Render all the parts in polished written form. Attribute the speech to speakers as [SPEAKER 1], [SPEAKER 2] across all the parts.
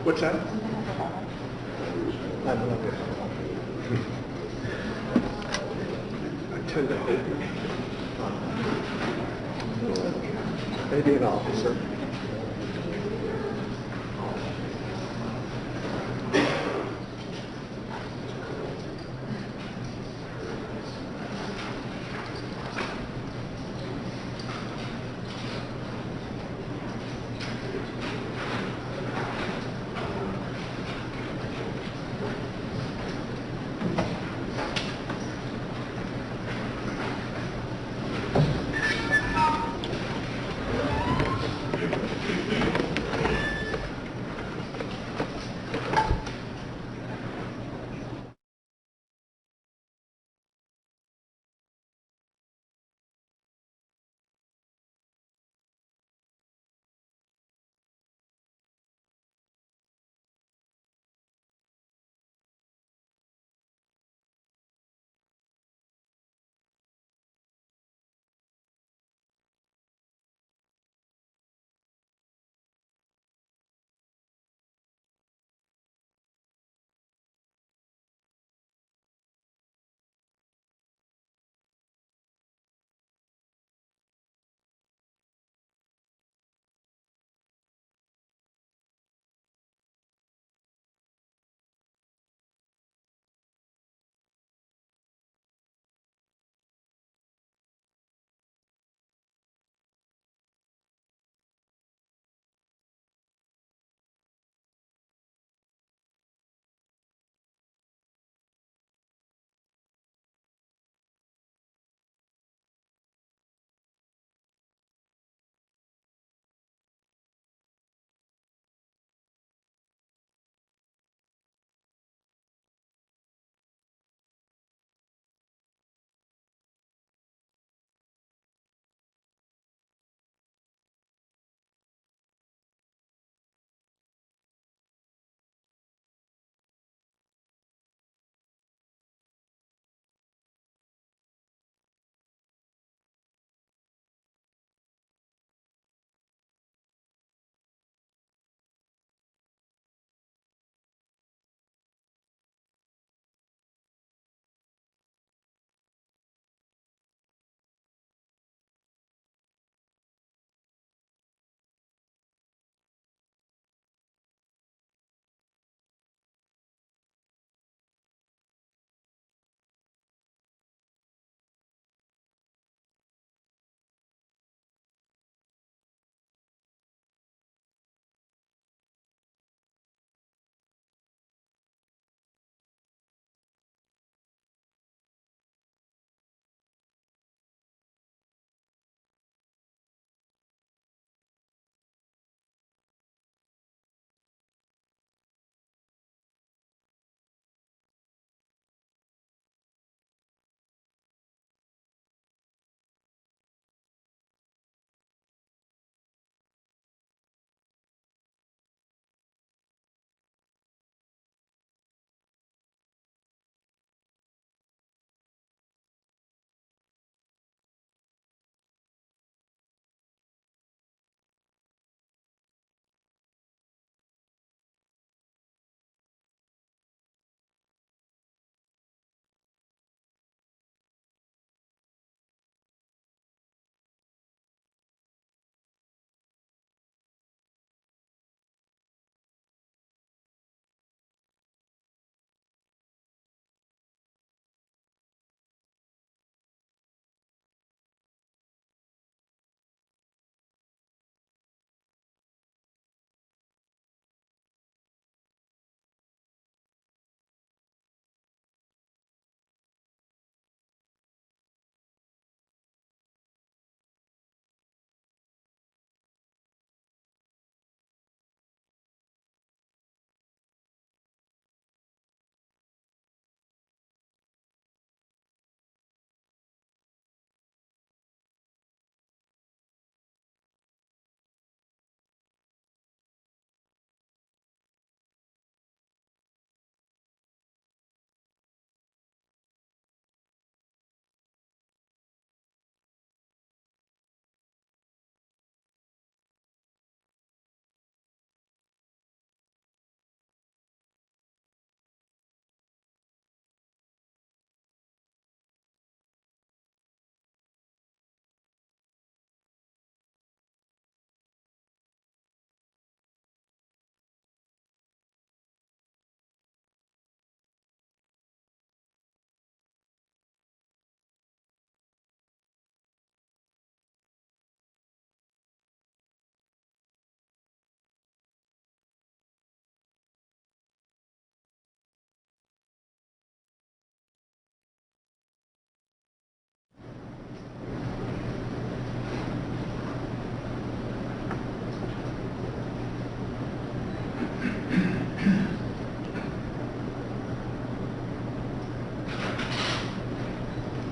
[SPEAKER 1] What's that? I love it. I tend to hope maybe an officer.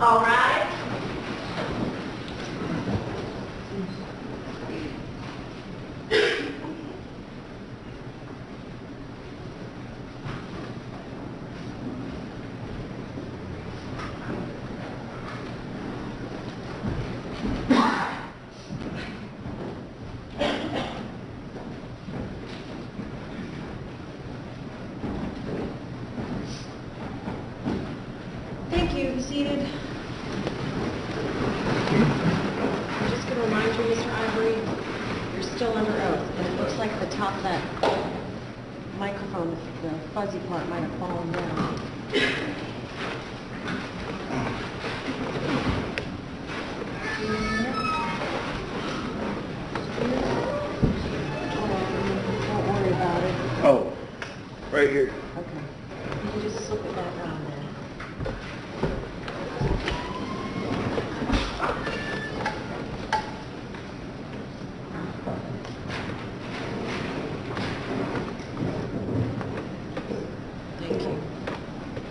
[SPEAKER 2] All right.
[SPEAKER 3] Thank you. Be seated. I'm just going to remind you, Mr. Ivery, you're still under oath, and it looks like the top of that microphone, the fuzzy part, might have fallen down. Don't worry about it.
[SPEAKER 1] Oh, right here.
[SPEAKER 3] Okay. You can just slip it back on there. Thank you.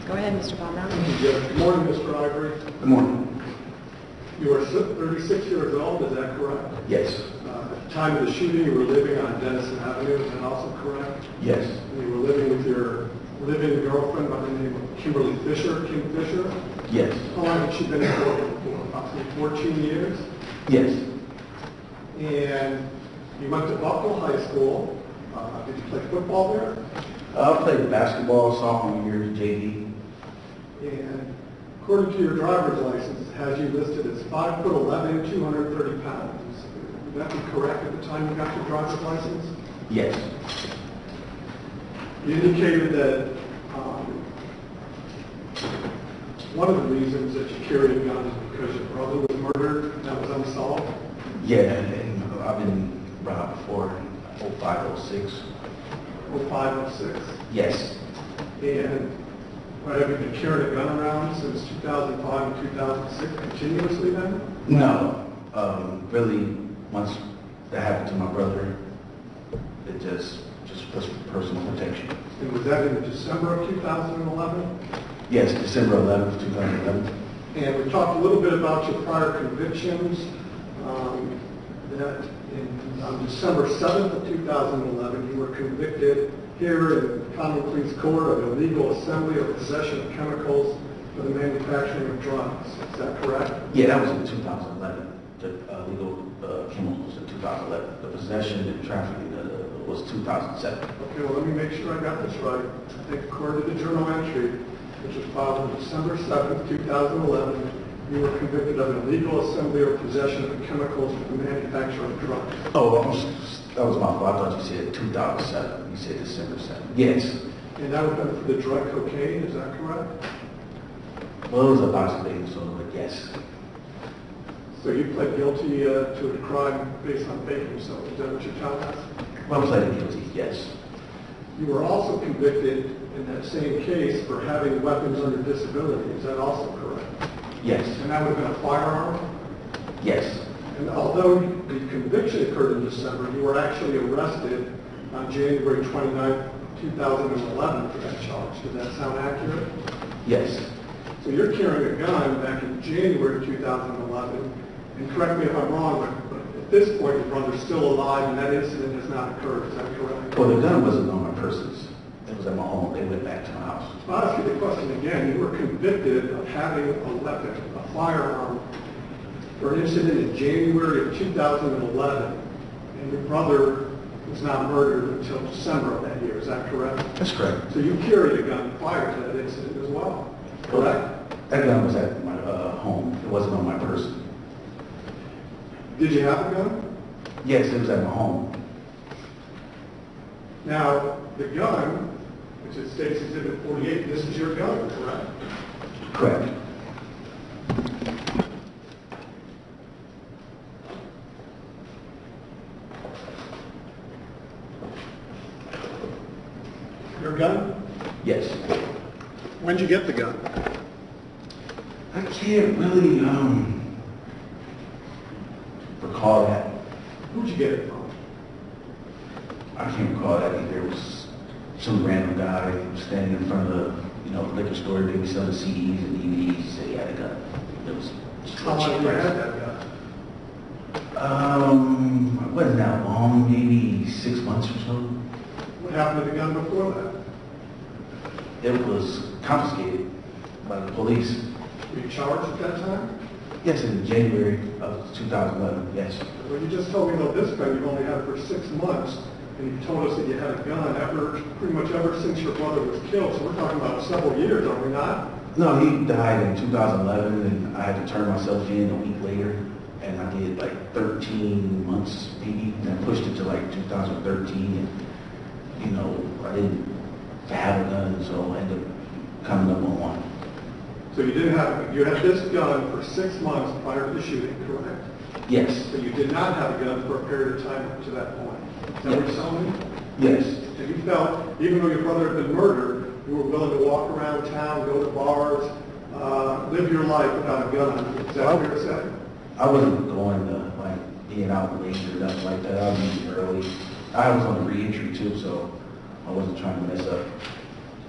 [SPEAKER 3] Go ahead, Mr. Palmer.
[SPEAKER 4] Good morning, Mr. Ivery.
[SPEAKER 1] Good morning.
[SPEAKER 4] You are 36 years old, is that correct?
[SPEAKER 1] Yes.
[SPEAKER 4] At the time of the shooting, you were living on Denison Avenue, is that also correct?
[SPEAKER 1] Yes.
[SPEAKER 4] And you were living with your living girlfriend by the name of Kimberly Fisher, Kim Fisher?
[SPEAKER 1] Yes.
[SPEAKER 4] How long had she been in Oregon for? Approximately 14 years?
[SPEAKER 1] Yes.
[SPEAKER 4] And you went to Buckle High School. Did you play football there?
[SPEAKER 1] I played basketball sophomore year at JV.
[SPEAKER 4] And according to your driver's license, it has you listed as 5'11", 230 pounds. Would that be correct at the time you got your driver's license?
[SPEAKER 1] Yes.
[SPEAKER 4] You indicated that one of the reasons that you carried a gun is because your brother was murdered and that was unsolved.
[SPEAKER 1] Yeah, and I've been robbed before in 05, 06.
[SPEAKER 4] 05, 06.
[SPEAKER 1] Yes.
[SPEAKER 4] And have you been carrying a gun around since 2005 and 2006 continuously then?
[SPEAKER 1] No. Really, once that happened to my brother, it just was for personal protection.
[SPEAKER 4] And was that in December of 2011?
[SPEAKER 1] Yes, December 11th, 2011.
[SPEAKER 4] And we talked a little bit about your prior convictions, that on December 7th of 2011, you were convicted here in the Common Pleas Court of illegal assembly or possession of chemicals for the manufacturing of drugs. Is that correct?
[SPEAKER 1] Yeah, that was in 2011. The legal chemicals in 2011. The possession and trafficking was 2007.
[SPEAKER 4] Okay, well, let me make sure I got this right. I think according to the journal entry, which was filed on December 7th, 2011, you were convicted of illegal assembly or possession of chemicals for the manufacture of drugs.
[SPEAKER 1] Oh, that was my fault. I thought you said 2007. You said December 7th. Yes.
[SPEAKER 4] And that would have been for the drug cocaine, is that correct?
[SPEAKER 1] Well, it was a box of baking soda, but yes.
[SPEAKER 4] So you pled guilty to a crime based on baking soda, is that what you're telling us?
[SPEAKER 1] Well, pleaded guilty, yes.
[SPEAKER 4] You were also convicted in that same case for having weapons under disability, is that also correct?
[SPEAKER 1] Yes.
[SPEAKER 4] And that would have been a firearm?
[SPEAKER 1] Yes.
[SPEAKER 4] And although the conviction occurred in December, you were actually arrested on January 29, 2011 for that charge. Does that sound accurate?
[SPEAKER 1] Yes.
[SPEAKER 4] So you're carrying a gun back in January 2011, and correct me if I'm wrong, but at this point your brother's still alive and that incident has not occurred. Is that correct?
[SPEAKER 1] Well, the gun wasn't on my persons. It was at my home. They went back to my house.
[SPEAKER 4] I'll ask you the question again. You were convicted of having a weapon, a firearm, for an incident in January of 2011, and your brother was not murdered until December of that year. Is that correct?
[SPEAKER 1] That's correct.
[SPEAKER 4] So you carried a gun prior to that incident as well, correct?
[SPEAKER 1] That gun was at my home. It wasn't on my person.
[SPEAKER 4] Did you have a gun?
[SPEAKER 1] Yes, it was at my home.
[SPEAKER 4] Now, the gun, which is State's Exhibit 48, this is your gun, correct?
[SPEAKER 1] Correct.
[SPEAKER 4] Your gun?
[SPEAKER 1] Yes.
[SPEAKER 4] When'd you get the gun?
[SPEAKER 1] I can't really recall that.
[SPEAKER 4] Who'd you get it from?
[SPEAKER 1] I can't recall that either. It was some random guy standing in front of the liquor store, maybe selling CDs and DVDs. He said he had a gun. It was
[SPEAKER 4] How long have you had that gun?
[SPEAKER 1] It wasn't that long, maybe 6 months or so.
[SPEAKER 4] What happened to the gun before that?
[SPEAKER 1] It was confiscated by the police.
[SPEAKER 4] Were you charged at that time?
[SPEAKER 1] Yes, in January of 2011, yes.
[SPEAKER 4] Well, you just told me about this gun you've only had it for 6 months, and you told us that you had a gun pretty much ever since your brother was killed. So we're talking about several years, are we not?
[SPEAKER 1] No, he died in 2011, and I had to turn myself in a week later, and I did like 13 months maybe, and I pushed it to like 2013, and you know, I didn't have a gun, so I ended up coming up on one.
[SPEAKER 4] So you had this gun for 6 months prior to the shooting, correct?
[SPEAKER 1] Yes,
[SPEAKER 4] But you did not have a gun for a period of time up to that point. Is that what you're telling me?
[SPEAKER 1] yes,
[SPEAKER 4] And you felt, even though your brother had been murdered, you were willing to walk around town, go to bars, live your life without a gun. Is that fair to say?
[SPEAKER 1] I wasn't going to like being out late or nothing like that. I was leaving early. I was on the re-entry too, so I wasn't trying to mess up.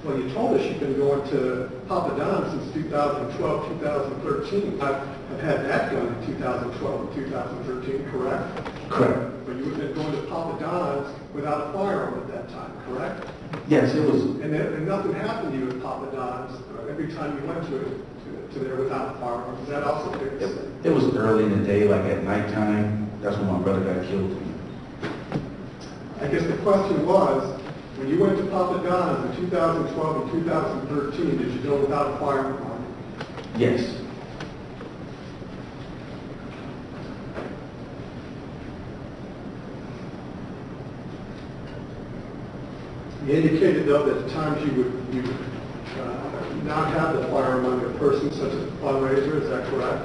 [SPEAKER 4] Well, you told us you've been going to Papa Don's since 2012, 2013. I've had that gun in 2012 and 2013, correct?
[SPEAKER 1] Correct.
[SPEAKER 4] But you had been going to Papa Don's without a firearm at that time, correct?
[SPEAKER 1] Yes, it was.
[SPEAKER 4] And nothing happened to you at Papa Don's every time you went to there without a firearm. Is that also fair to say?
[SPEAKER 1] It was early in the day, like at nighttime. That's when my brother got killed.
[SPEAKER 4] I guess the question was, when you went to Papa Don's in 2012 and 2013, did you go without a firearm on you?
[SPEAKER 1] Yes.
[SPEAKER 4] You indicated, though, that at times you would not have the firearm on your person, such as a fundraiser. Is that correct?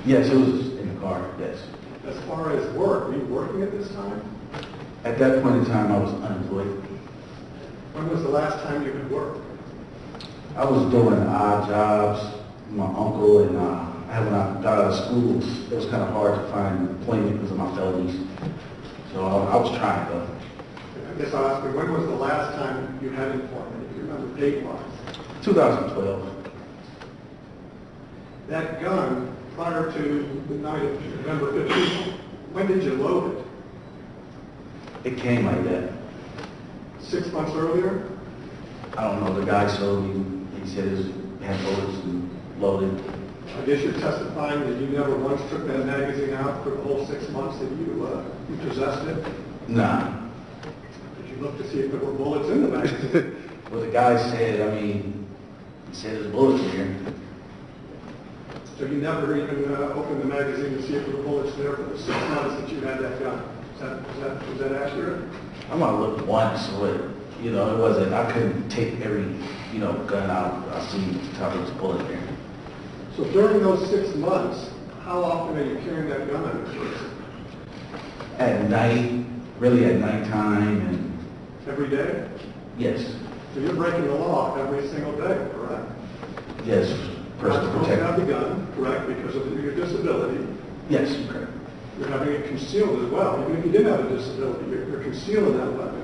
[SPEAKER 1] Yes, it was in the car, yes.
[SPEAKER 4] As far as work, were you working at this time?
[SPEAKER 1] At that point in time, I was unemployed.
[SPEAKER 4] When was the last time you had worked?
[SPEAKER 1] I was doing odd jobs with my uncle, and when I got out of school, it was kind of hard to find employment because of my felonies. So I was trying to.
[SPEAKER 4] I guess I'll ask you, when was the last time you had employment, if you remember date-wise?
[SPEAKER 1] 2012.
[SPEAKER 4] That gun, prior to the night of November 15th, when did you load it?
[SPEAKER 1] It came like that.
[SPEAKER 4] 6 months earlier?
[SPEAKER 1] I don't know, the guy showed me, he said his had bullets and loaded.
[SPEAKER 4] I guess you're testifying that you never once took that magazine out for the whole 6 months that you possessed it?
[SPEAKER 1] Nah.
[SPEAKER 4] Did you look to see if there were bullets in the magazine?
[SPEAKER 1] Well, the guy said, he said there's bullets in here.
[SPEAKER 4] So you never even opened the magazine to see if there were bullets there for the 6 months that you had that gun? Is that accurate?
[SPEAKER 1] I might have looked once, but, it wasn't, I couldn't take every, gun out. I see the top of this bullet there.
[SPEAKER 4] So during those 6 months, how often are you carrying that gun on your person?
[SPEAKER 1] At night, really at nighttime, and
[SPEAKER 4] Every day?
[SPEAKER 1] yes,
[SPEAKER 4] So you're breaking the law every single day, correct?
[SPEAKER 1] yes,
[SPEAKER 4] You're not
[SPEAKER 1] personal
[SPEAKER 4] supposed to have
[SPEAKER 1] protection.
[SPEAKER 4] the gun, correct, because of your disability.
[SPEAKER 1] Yes, correct.
[SPEAKER 4] You're having it concealed as well. Even if you didn't have a disability, you're concealing that weapon.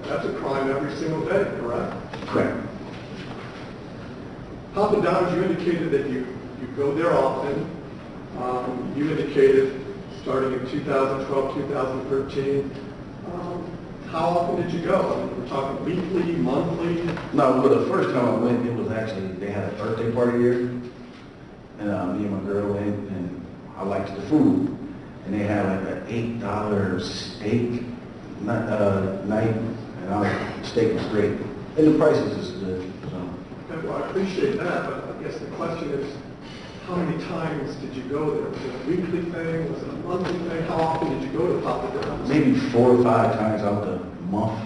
[SPEAKER 4] That's a crime every single day, correct?
[SPEAKER 1] Correct.
[SPEAKER 4] Papa Don's, you indicated that you go there often. You indicated starting in 2012, 2013. How often did you go? I mean, we're talking weekly, monthly?
[SPEAKER 1] No, well, the first time I went, it was actually, they had a birthday party here, and me and my girl went, and I liked the food. And they had like an $8 steak night, and the steak was great. And the prices is good, so.
[SPEAKER 4] Okay, well, I appreciate that, but I guess the question is, how many times did you go there? Was it a weekly thing? Was it a monthly thing? How often did you go to Papa Don's?
[SPEAKER 1] Maybe 4 or 5 times out the month.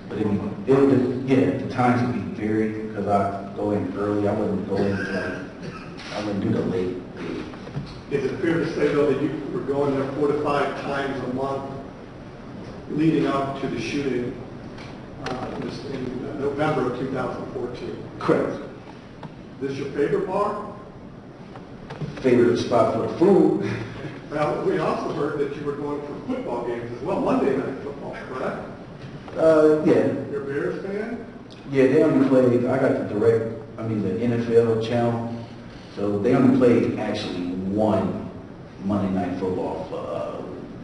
[SPEAKER 1] But the times would be varied, because I go in early. I wouldn't go in I wouldn't do the late.
[SPEAKER 4] Is it fair to say, though, that you were going there 4 to 5 times a month leading up to the shooting in November of 2014?
[SPEAKER 1] Correct.
[SPEAKER 4] This your favorite bar?
[SPEAKER 1] Favorite spot for the food.
[SPEAKER 4] Well, we also heard that you were going for football games as well, Monday night football, correct?
[SPEAKER 1] Yeah.
[SPEAKER 4] You're a Bears fan?
[SPEAKER 1] Yeah, they only played, I got the NFL channel, So they only played actually one Monday night football,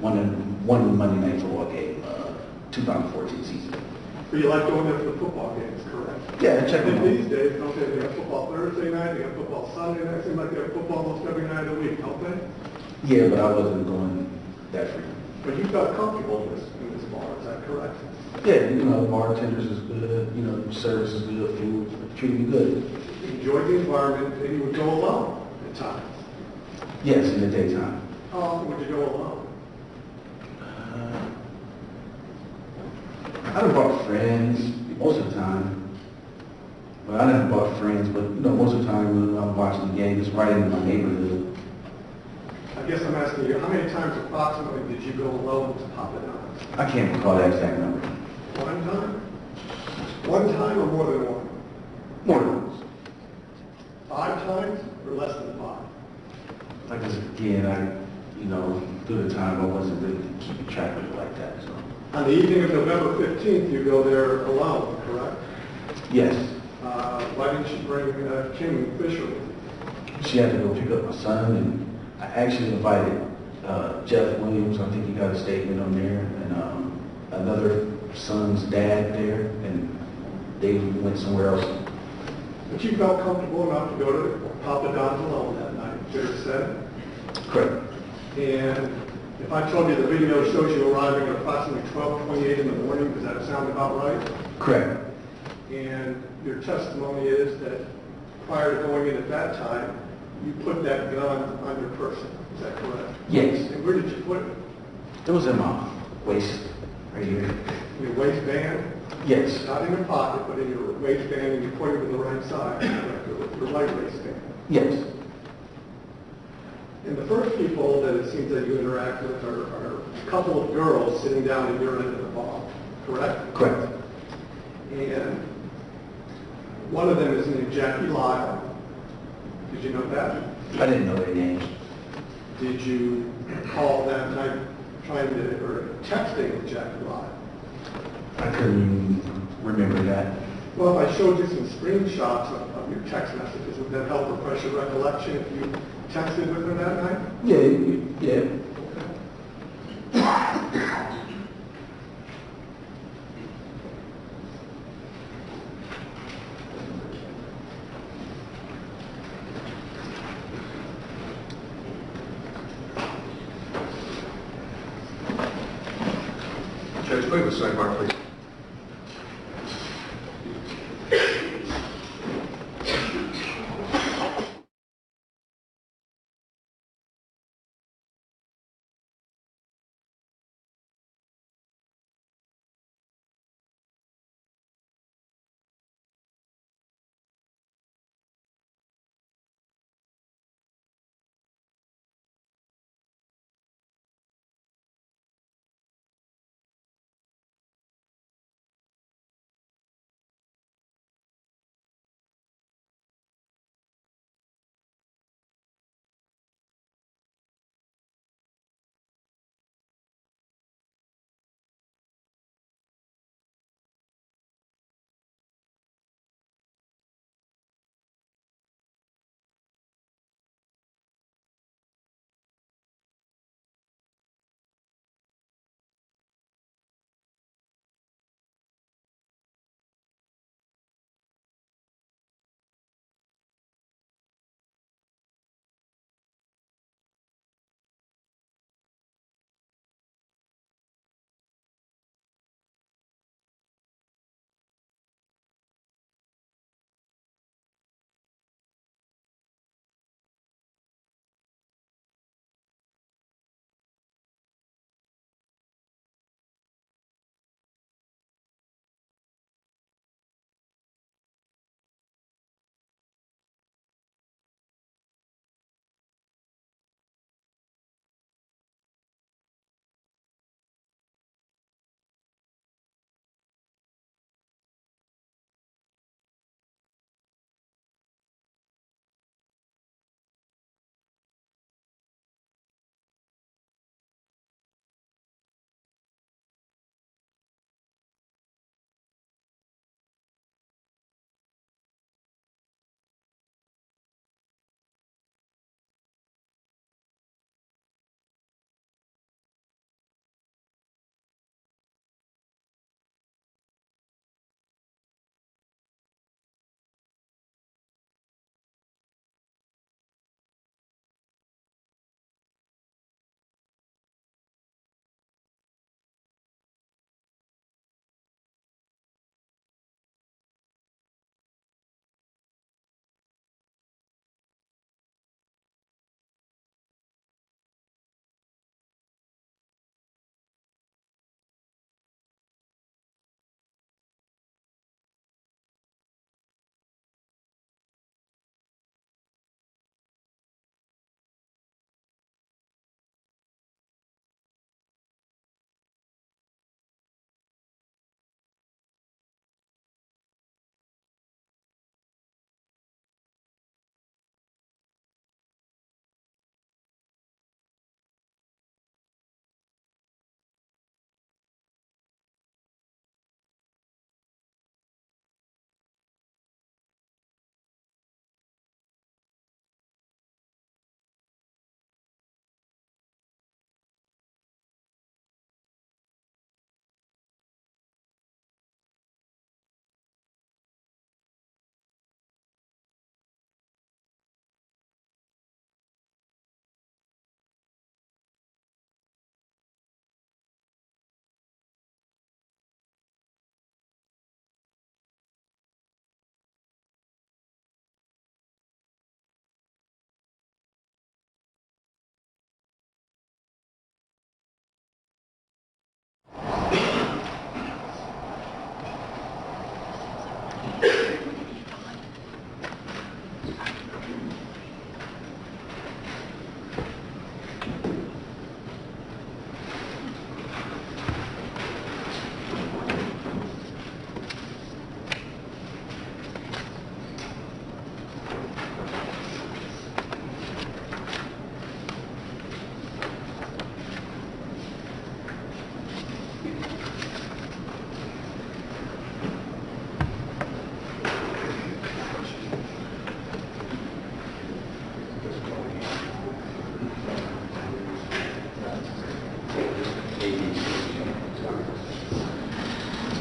[SPEAKER 1] one Monday night football game, 2014 season.
[SPEAKER 4] But you like going there for the football games, correct?
[SPEAKER 1] Yeah, check them
[SPEAKER 4] And
[SPEAKER 1] out.
[SPEAKER 4] these days, don't they have football Thursday night, they have football Sunday night, it seems like they have football almost every night of the week, don't they?
[SPEAKER 1] Yeah, but I wasn't going that frequent.
[SPEAKER 4] But you felt comfortable in this bar, is that correct?
[SPEAKER 1] Yeah, you know, bartenders is good, you know, service is good, food, treated me good.
[SPEAKER 4] You enjoyed the environment, and you would go alone at times.
[SPEAKER 1] Yes, in the daytime.
[SPEAKER 4] How often would you go alone?
[SPEAKER 1] I done brought friends most of the time. But I never brought friends, but you know, most of the time when I'm watching the game, it's right in my neighborhood.
[SPEAKER 4] I guess I'm asking you, how many times approximately did you go alone to Papa Don's?
[SPEAKER 1] I can't recall that exact number.
[SPEAKER 4] One time? One time or more than one?
[SPEAKER 1] More than once.
[SPEAKER 4] 5 times or less than 5?
[SPEAKER 1] Like I said, again, you know, through the time I wasn't really keeping track of it like that, so.
[SPEAKER 4] On the evening of November 15th, you go there alone, correct?
[SPEAKER 1] Yes,
[SPEAKER 4] Why didn't you bring King Fisher with you?
[SPEAKER 1] she had to go pick up my son, and I actually invited Jeff Williams. I think he got a statement on there, and another son's dad there, and they went somewhere else.
[SPEAKER 4] But you felt comfortable enough to go to Papa Don's alone that night, fair to say?
[SPEAKER 1] Correct.
[SPEAKER 4] And if I told you the video shows you arriving at approximately 12:28 in the morning, does that sound about right?
[SPEAKER 1] Correct.
[SPEAKER 4] And your testimony is that prior to going in at that time, you put that gun on your person, is that correct?
[SPEAKER 1] Yes.
[SPEAKER 4] And where did you put it?
[SPEAKER 1] It was in my waist, right here.
[SPEAKER 4] In your waistband?
[SPEAKER 1] Yes.
[SPEAKER 4] Not in your pocket, but in your waistband, and you pointed to the right side, your right waistband.
[SPEAKER 1] Yes.
[SPEAKER 4] And the first people that it seems that you interact with are a couple of girls sitting down at your end of the bar, correct?
[SPEAKER 1] Correct.
[SPEAKER 4] And one of them is named Jackie Lyle. Did you know that?
[SPEAKER 1] I didn't know their names.
[SPEAKER 4] Did you call that night or texting with Jackie Lyle?
[SPEAKER 1] I couldn't even remember that.
[SPEAKER 4] Well, if I showed you some screenshots of your text messages, would that help refresh your recollection if you texted with her that night?
[SPEAKER 1] Yeah, yeah.
[SPEAKER 2] Judge, wait a sidebar, please.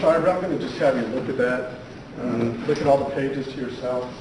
[SPEAKER 4] Mr. Ivery, I'm going to just have you look at that, look at all the pages to yourself.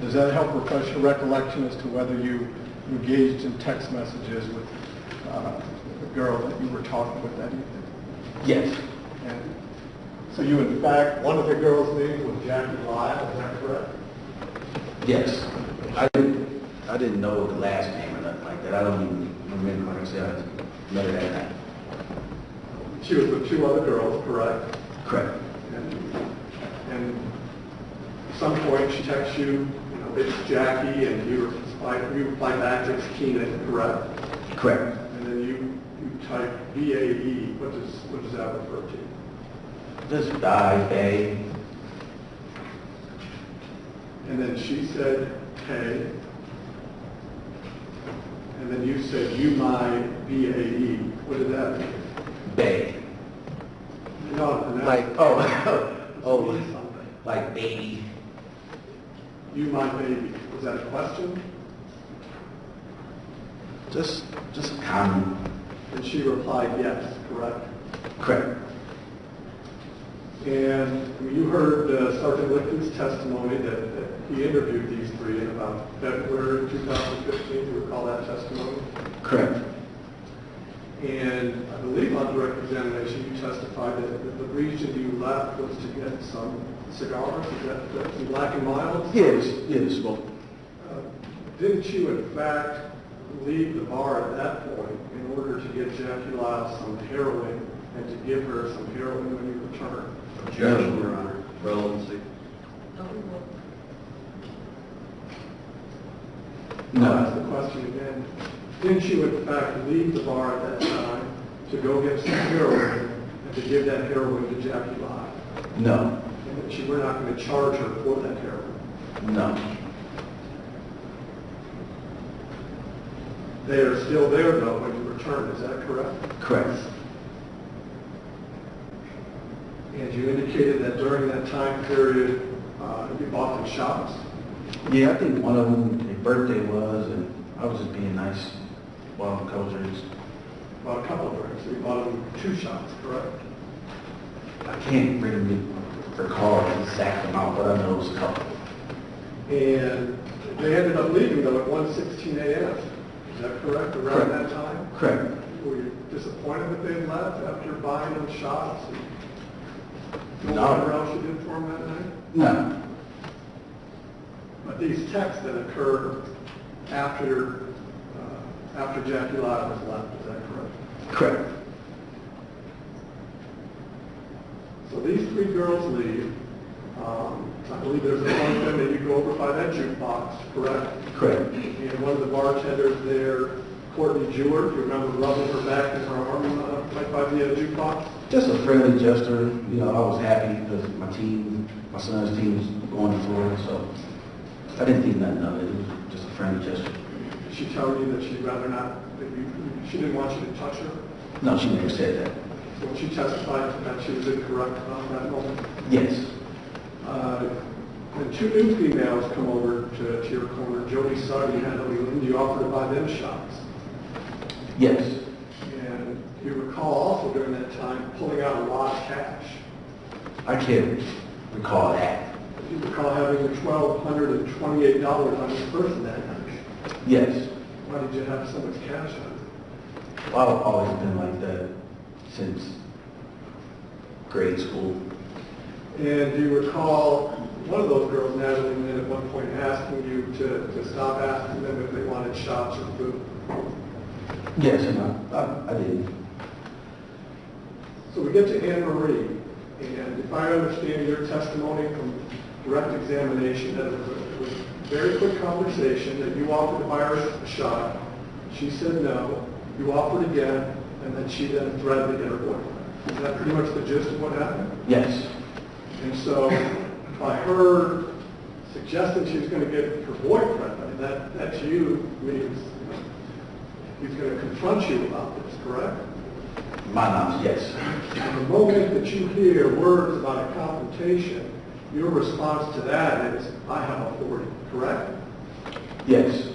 [SPEAKER 4] Does that help refresh your recollection as to whether you engaged in text messages with the girl that you were talking with that evening?
[SPEAKER 1] Yes.
[SPEAKER 4] And so you, in fact, one of the girls' names was Jackie Lyle, is that correct?
[SPEAKER 1] Yes. I didn't know the last name or nothing like that. I don't even remember, like I said, I met her that night.
[SPEAKER 4] She was with two other girls, correct?
[SPEAKER 1] Correct.
[SPEAKER 4] And at some point she texts you, it's Jackie, and you reply back, it's Kenan, correct?
[SPEAKER 1] Correct.
[SPEAKER 4] And then you type BAE, what does that refer to?
[SPEAKER 1] Just die, bay.
[SPEAKER 4] And then she said, hey. And then you said, you my BAE. What did that mean?
[SPEAKER 1] Bay.
[SPEAKER 4] No,
[SPEAKER 1] Like, oh, like baby.
[SPEAKER 4] You my baby. Was that a question?
[SPEAKER 1] Just a comment.
[SPEAKER 4] And she replied, yes, correct?
[SPEAKER 1] Correct.
[SPEAKER 4] And you heard Sergeant Lichten's testimony that he interviewed these three in about February 2015. Do you recall that testimony?
[SPEAKER 1] Correct.
[SPEAKER 4] And I believe on direct examination you testified that the reason you left was to get some cigars. Is that some Black and Milds?
[SPEAKER 1] Yes, well,
[SPEAKER 4] Didn't you in fact leave the bar at that point in order to get Jackie Lyle some heroin and to give her some heroin when you returned?
[SPEAKER 2] Objection, Your Honor. Relevancy.
[SPEAKER 1] no.
[SPEAKER 4] I'll ask the question again. Didn't you in fact leave the bar at that time to go get some heroin and to give that heroin to Jackie Lyle?
[SPEAKER 1] No.
[SPEAKER 4] And that you were not going to charge her for that heroin?
[SPEAKER 1] No.
[SPEAKER 4] They are still there though when you return, is that correct?
[SPEAKER 1] Correct.
[SPEAKER 4] And you indicated that during that time period, you bought them shots?
[SPEAKER 1] Yeah, I think one of them, their birthday was, and I was just being nice. Bought them a couple drinks.
[SPEAKER 4] Bought a couple of drinks, so you bought them 2 shots, correct?
[SPEAKER 1] I can't really recall the exact amount, but I know it was a couple.
[SPEAKER 4] And they ended up leaving though at 1:16 a.m. Is that correct, around that time?
[SPEAKER 1] Correct.
[SPEAKER 4] Were you disappointed that they left after buying them shots and doing
[SPEAKER 1] No.
[SPEAKER 4] whatever else you did for them that night?
[SPEAKER 1] No.
[SPEAKER 4] But these texts that occurred after Jackie Lyle was left, is that correct?
[SPEAKER 1] Correct.
[SPEAKER 4] So these 3 girls leave. I believe there's a point then that you go over by that jukebox, correct?
[SPEAKER 1] Correct.
[SPEAKER 4] And one of the bartenders there, Courtney Jewett, you remember rubbing her back and her arm right by the jukebox?
[SPEAKER 1] Just a friendly gesture. You know, I was happy because my son's team was going to Florida, so I didn't think nothing of it. It was just a friendly gesture.
[SPEAKER 4] Did she tell you that she'd rather not, she didn't want you to touch her?
[SPEAKER 1] No, she never said that.
[SPEAKER 4] So when she testified that she was incorrect about that moment.
[SPEAKER 1] Yes.
[SPEAKER 4] And two new females come over to your corner, Jody Sugg and Heather Leland. You offered to buy them shots.
[SPEAKER 1] Yes.
[SPEAKER 4] And you recall also during that time pulling out a lot of cash.
[SPEAKER 1] I can't recall that.
[SPEAKER 4] You recall having $1,228 on your person that night.
[SPEAKER 1] Yes.
[SPEAKER 4] Why did you have so much cash on you?
[SPEAKER 1] Well, I've always been like that since grade school.
[SPEAKER 4] And do you recall one of those girls, Natalie Lynn, at one point asking you to stop asking them if they wanted shots or food?
[SPEAKER 1] Yes, and I did.
[SPEAKER 4] So we get to Anne Marie, and if I understand your testimony from direct examination, that it was a very quick conversation, that you offered to buy her a shot. She said no. You offered again, and then she then threatened to get her boyfriend. Is that pretty much the gist of what happened?
[SPEAKER 1] Yes.
[SPEAKER 4] And so by her suggesting she was going to get her boyfriend, I mean, that to you means he's going to confront you about this, correct?
[SPEAKER 1] My knowledge, yes.
[SPEAKER 4] And the moment that you hear words about a confrontation, your response to that is, I have authority, correct?
[SPEAKER 1] Yes.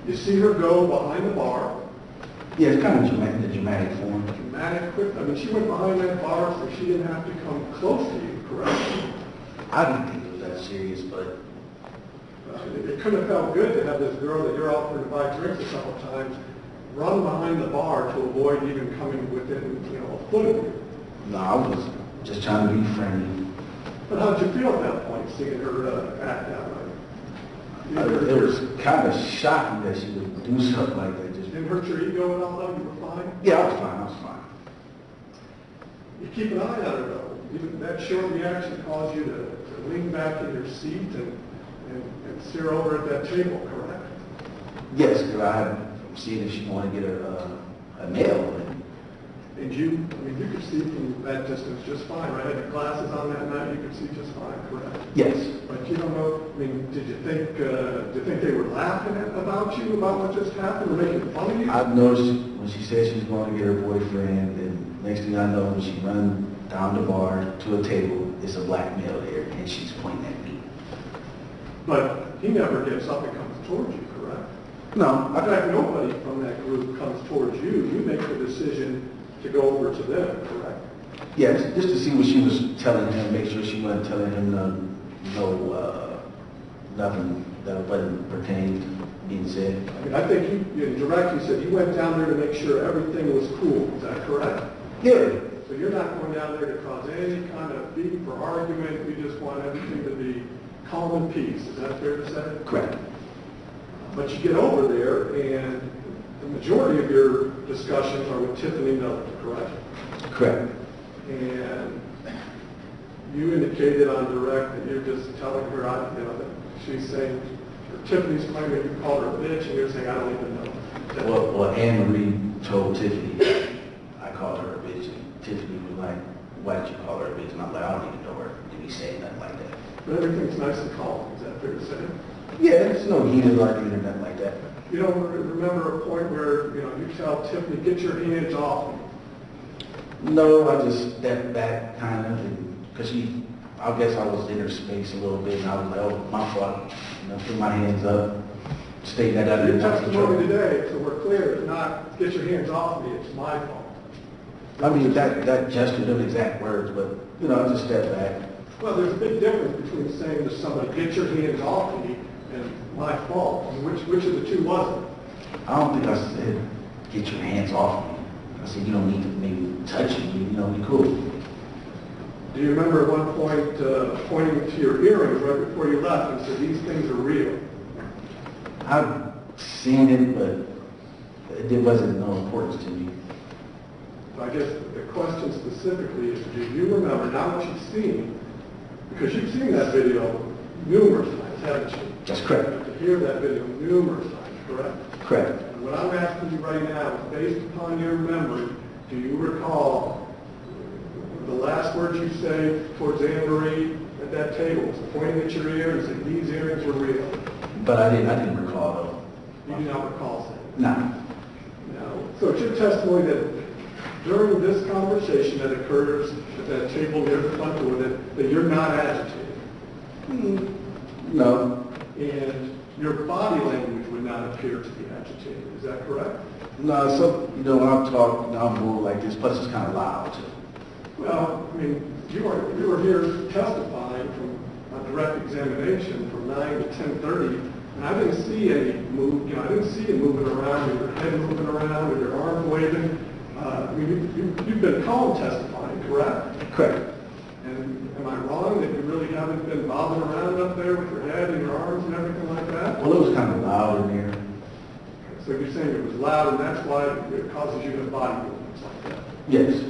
[SPEAKER 4] You see her go behind the bar.
[SPEAKER 1] Yeah, it's kind of the dramatic form.
[SPEAKER 4] Dramatic, quick. I mean, she went behind that bar so she didn't have to come close to you, correct?
[SPEAKER 1] I didn't think it was that serious, but
[SPEAKER 4] It couldn't have felt good to have this girl that you're offering to buy drinks a couple times run behind the bar to avoid even coming within, a foot of you.
[SPEAKER 1] no, I was just trying to be friendly.
[SPEAKER 4] But how did you feel at that point, seeing her act that way?
[SPEAKER 1] It was kind of shocking that she would do something like that. Just
[SPEAKER 4] Didn't hurt your ego at all, though? You were fine?
[SPEAKER 1] yeah, I was fine. I was fine.
[SPEAKER 4] You keep an eye on her, though. Even that short reaction caused you to lean back in your seat and stare over at that table, correct?
[SPEAKER 1] Yes, because I had seen if she wanted to get a nail.
[SPEAKER 4] And you could see from that distance just fine, right? Had your glasses on that night, you could see just fine, correct?
[SPEAKER 1] Yes.
[SPEAKER 4] But you don't know, did you think they were laughing about you, about what just happened, or making fun of you?
[SPEAKER 1] I noticed when she said she was going to get her boyfriend, and next thing I know, when she run down the bar to a table, it's a black male there, and she's pointing at me.
[SPEAKER 4] But he never gets up and comes towards you, correct?
[SPEAKER 1] No,
[SPEAKER 4] In fact, nobody from that group comes towards you. You make the decision to go over to them, correct?
[SPEAKER 1] yes, just to see what she was telling him, make sure she wasn't telling him nothing that wasn't pertaining to being said.
[SPEAKER 4] I think you said you went down there to make sure everything was cool. Is that correct?
[SPEAKER 1] Yeah.
[SPEAKER 4] So you're not going down there to cause any kind of beef or argument. You just want everything to be calm and peace. Is that fair to say?
[SPEAKER 1] Correct.
[SPEAKER 4] But you get over there, and the majority of your discussions are with Tiffany Miller, correct?
[SPEAKER 1] Correct.
[SPEAKER 4] And you indicated on direct that you're just telling her, that she's saying, or Tiffany's claiming you called her a bitch, and you're saying, I don't even know.
[SPEAKER 1] Well, Anne Marie told Tiffany I called her a bitch, and Tiffany was like, why did you call her a bitch? And I'm like, I don't even know her to be saying nothing like that.
[SPEAKER 4] But everything's nice and calm. Is that fair to say?
[SPEAKER 1] Yeah, there's no heated argument or nothing like that.
[SPEAKER 4] You don't remember a point where, you tell Tiffany, get your hands off me.
[SPEAKER 1] No, I just stepped back kind of, because I guess I was in her space a little bit, and I was like, oh, my fault. Put my hands up, state that I
[SPEAKER 4] Your
[SPEAKER 1] didn't have
[SPEAKER 4] testimony
[SPEAKER 1] control.
[SPEAKER 4] today, so we're clear, it's not, get your hands off me, it's my fault.
[SPEAKER 1] I mean, that gesture, those exact words, but, I just stepped back.
[SPEAKER 4] Well, there's a big difference between saying to somebody, get your hands off me, and my fault. I mean, which of the two was it?
[SPEAKER 1] I don't think I said, get your hands off me. I said, you don't need to maybe touch me, be cool.
[SPEAKER 4] Do you remember at one point pointing to your earrings right before you left and said, these things are real?
[SPEAKER 1] I've seen it, but it wasn't no importance to me.
[SPEAKER 4] So I guess the question specifically is, do you remember, not what you've seen, because you've seen that video numerous times, haven't you?
[SPEAKER 1] That's correct.
[SPEAKER 4] To hear that video numerous times, correct?
[SPEAKER 1] Correct.
[SPEAKER 4] And what I'm asking you right now is based upon your memory, do you recall the last words you say towards Anne Marie at that table, was pointing at your ear and saying, these earrings are real?
[SPEAKER 1] But I didn't recall though.
[SPEAKER 4] You do not recall saying that?
[SPEAKER 1] No.
[SPEAKER 4] No. So it's your testimony that during this conversation that occurs at that table near the front door, that you're not agitated?
[SPEAKER 1] No.
[SPEAKER 4] And your body language would not appear to be agitated, is that correct?
[SPEAKER 1] No, so, you know, when I'm talking, I'm more like this, plus it's kind of loud too.
[SPEAKER 4] Well, I mean, you were here testifying from a direct examination from 9 to 10:30, and I didn't see any move, you know, I didn't see you moving around, with your head moving around, with your arm waving. I mean, you've been calm testifying, correct?
[SPEAKER 1] Correct.
[SPEAKER 4] And am I wrong that you really haven't been bobbing around up there with your head and your arms and everything like that?
[SPEAKER 1] Well, it was kind of loud in there.
[SPEAKER 4] So you're saying it was loud and that's why it causes you to have body movements like that?
[SPEAKER 1] Yes.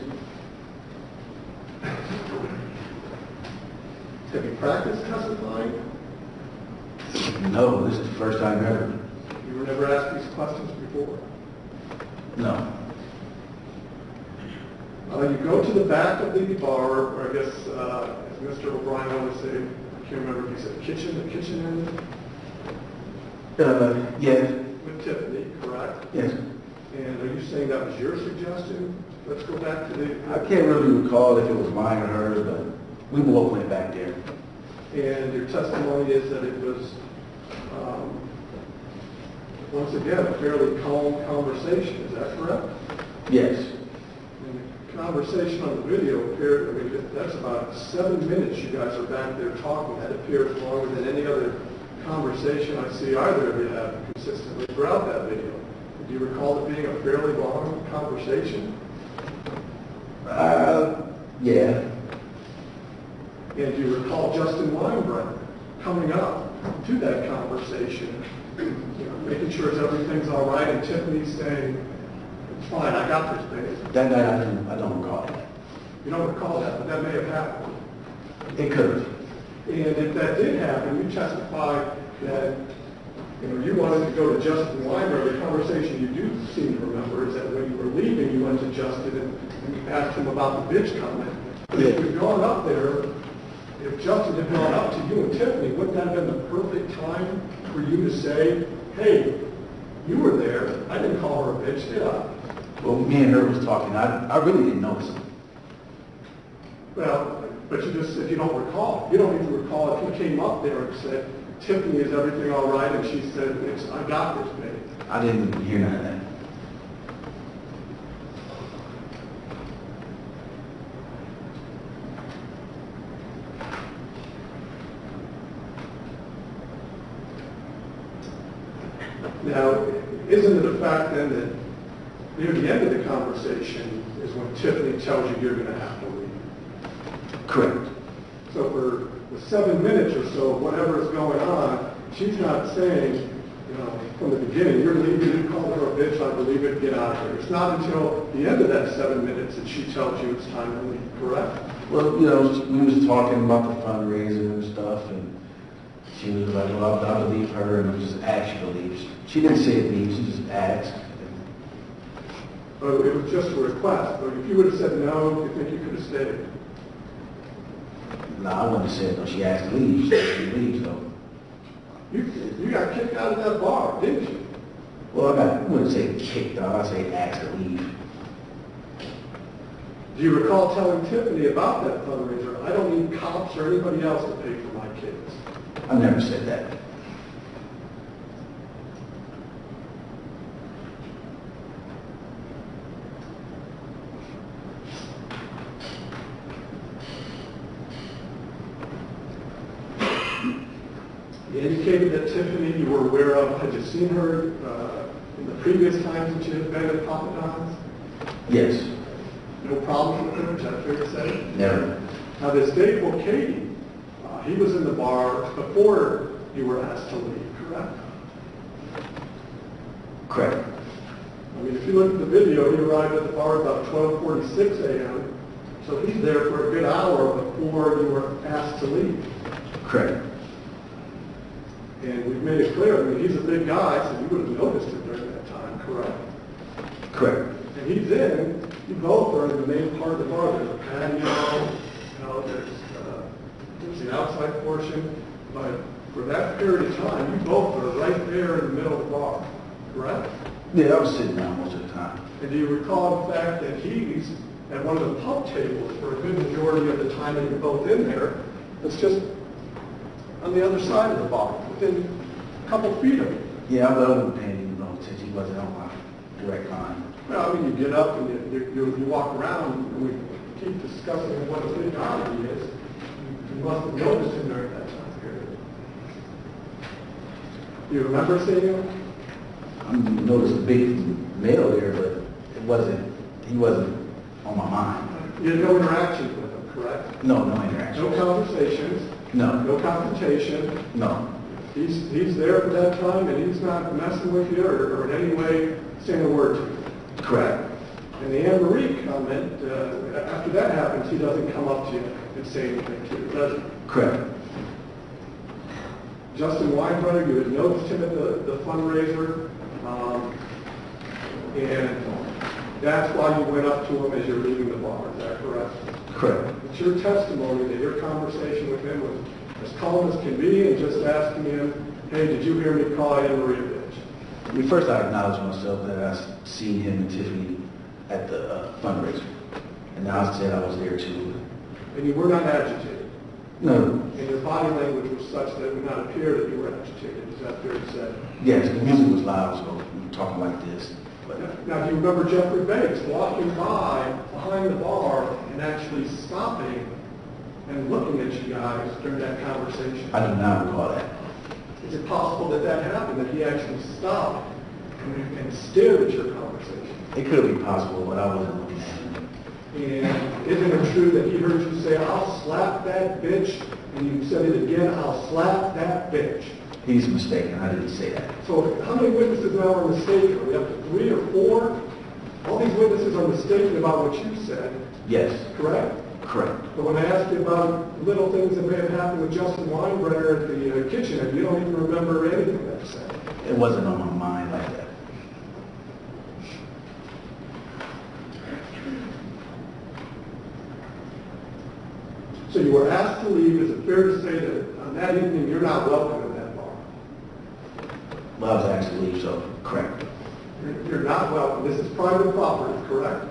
[SPEAKER 4] Have you practiced testifying?
[SPEAKER 1] No, this is the first time ever.
[SPEAKER 4] You were never asked these questions before?
[SPEAKER 1] No.
[SPEAKER 4] You go to the back of the bar, or I guess, as Mr. O'Brien wanted to say, I can't remember if he said the kitchen area?
[SPEAKER 1] Yeah.
[SPEAKER 4] With Tiffany, correct?
[SPEAKER 1] Yes.
[SPEAKER 4] And are you saying that was your suggestion? Let's go back to the...
[SPEAKER 1] I can't really recall if it was mine or hers, but we both went back there.
[SPEAKER 4] And your testimony is that it was, once again, a fairly calm conversation, is that correct?
[SPEAKER 1] Yes.
[SPEAKER 4] And the conversation on the video appeared, I mean, that's about 7 minutes you guys are back there talking. That appears longer than any other conversation I see either of you have consistently throughout that video. Do you recall it being a fairly long conversation?
[SPEAKER 1] Yeah.
[SPEAKER 4] And do you recall Justin Winebrenner coming up to that conversation, you know, making sure everything's all right, and Tiffany saying, "It's fine, I got this, baby"?
[SPEAKER 1] That night I don't recall that.
[SPEAKER 4] You don't recall that, but that may have happened.
[SPEAKER 1] It could have.
[SPEAKER 4] And if that did happen, you testified that, you know, you wanted to go to Justin Winebrenner. The conversation you do seem to remember is that when you were leaving, you went to Justin and you asked him about the bitch comment. But if you'd gone up there, if Justin had gone up to you and Tiffany, wouldn't that have been the perfect time for you to say, "Hey, you were there. I didn't call her a bitch, did I?"
[SPEAKER 1] Well, me and her was talking. I really didn't notice it.
[SPEAKER 4] Well, but you just said you don't recall. You don't even recall if you came up there and said, "Tiffany, is everything all right?" And she said, "I got this, baby."
[SPEAKER 1] I didn't hear none of that.
[SPEAKER 4] Now, isn't it a fact then that near the end of the conversation is when Tiffany tells you you're going to have to leave?
[SPEAKER 1] Correct.
[SPEAKER 4] So for the 7 minutes or so, whatever is going on, she's not saying, you know, from the beginning, "You're leaving, you called her a bitch, I believe it, get out of here." It's not until the end of that 7 minutes that she tells you it's time to leave, correct?
[SPEAKER 1] Well, you know, we was talking about the fundraiser and stuff, and she was like, "Well, I'll leave her," and just asked her to leave. She didn't say leave, she just asked.
[SPEAKER 4] But it was just a request. But if you would have said no, do you think you could have stayed?
[SPEAKER 1] No, I wouldn't have said no. She asked to leave. She said she leaves, though.
[SPEAKER 4] You got kicked out of that bar, didn't you?
[SPEAKER 1] Well, I wouldn't say kicked out. I say asked to leave.
[SPEAKER 4] Do you recall telling Tiffany about that fundraiser? "I don't need cops or anybody else to pay for my kids"?
[SPEAKER 1] I never said that.
[SPEAKER 4] You indicated that Tiffany you were aware of. Had you seen her in the previous times that you had been at Papa John's?
[SPEAKER 1] Yes.
[SPEAKER 4] No problem with her, is that fair to say?
[SPEAKER 1] Never.
[SPEAKER 4] Now this Dave Mulcahy, he was in the bar before you were asked to leave, correct?
[SPEAKER 1] Correct.
[SPEAKER 4] I mean, if you look at the video, he arrived at the bar about 12:46 a.m., so he's there for a good hour before you were asked to leave.
[SPEAKER 1] Correct.
[SPEAKER 4] And we've made it clear, I mean, he's a big guy, so you would have noticed it during that time, correct?
[SPEAKER 1] Correct.
[SPEAKER 4] And he's in, you both are in the main part of the bar. There's a patio, you know, there's the outside portion, but for that period of time, you both are right there in the middle of the bar, correct?
[SPEAKER 1] Yeah, I was sitting down most of the time.
[SPEAKER 4] And do you recall the fact that he's at one of the pub tables for a good majority of the time that you're both in there, it's just on the other side of the bar, within a couple feet of it?
[SPEAKER 1] Yeah, I wasn't paying any no attention. He wasn't on my direct line.
[SPEAKER 4] Well, I mean, you get up and you walk around and we keep discussing what a big guy he is. You must have noticed him during that time period. You remember seeing him?
[SPEAKER 1] I noticed a big male there, but he wasn't on my mind.
[SPEAKER 4] You had no interactions with him, correct?
[SPEAKER 1] No interaction.
[SPEAKER 4] No conversations?
[SPEAKER 1] No.
[SPEAKER 4] No confrontation?
[SPEAKER 1] No.
[SPEAKER 4] He's there for that time and he's not messing with you or in any way saying a word to you?
[SPEAKER 1] Correct.
[SPEAKER 4] And the Anne Marie comment, after that happens, he doesn't come up to you and say anything to you, does he?
[SPEAKER 1] Correct.
[SPEAKER 4] Justin Winebrenner, you had noticed him at the fundraiser, and that's why you went up to him as you're leaving the bar, is that correct?
[SPEAKER 1] Correct.
[SPEAKER 4] It's your testimony that your conversation with him was as calm as can be and just asking him, hey, did you hear me call Anne Marie a bitch?
[SPEAKER 1] First, I acknowledged myself that I seen him and Tiffany at the fundraiser. And I said I was there too.
[SPEAKER 4] And you were not agitated?
[SPEAKER 1] No.
[SPEAKER 4] And your body language was such that it would not appear that you were agitated, is that fair to say?
[SPEAKER 1] Yes, the music was loud, so we were talking like this. But
[SPEAKER 4] Now, do you remember Jeffrey Bates walking by behind the bar and actually stopping and looking at you guys during that conversation?
[SPEAKER 1] I do not recall that.
[SPEAKER 4] Is it possible that that happened, that he actually stopped and stared at your conversation?
[SPEAKER 1] It could be possible, but I wasn't looking at him.
[SPEAKER 4] And isn't it true that he heard you say, I'll slap that bitch, and you said it again, I'll slap that bitch?
[SPEAKER 1] He's mistaken. I didn't say that.
[SPEAKER 4] So how many witnesses now are mistaken? Are we up to 3 or 4? All these witnesses are mistaken about what you said,
[SPEAKER 1] Yes.
[SPEAKER 4] correct?
[SPEAKER 1] Correct.
[SPEAKER 4] But when I asked you about little things that may have happened with Justin Winebrenner at the kitchen, you don't even remember anything that you said.
[SPEAKER 1] It wasn't on my mind like that.
[SPEAKER 4] So you were asked to leave. Is it fair to say that on that evening you're not welcome in that bar?
[SPEAKER 1] Well, I was asked to leave, so correct.
[SPEAKER 4] You're not welcome. This is private property, correct?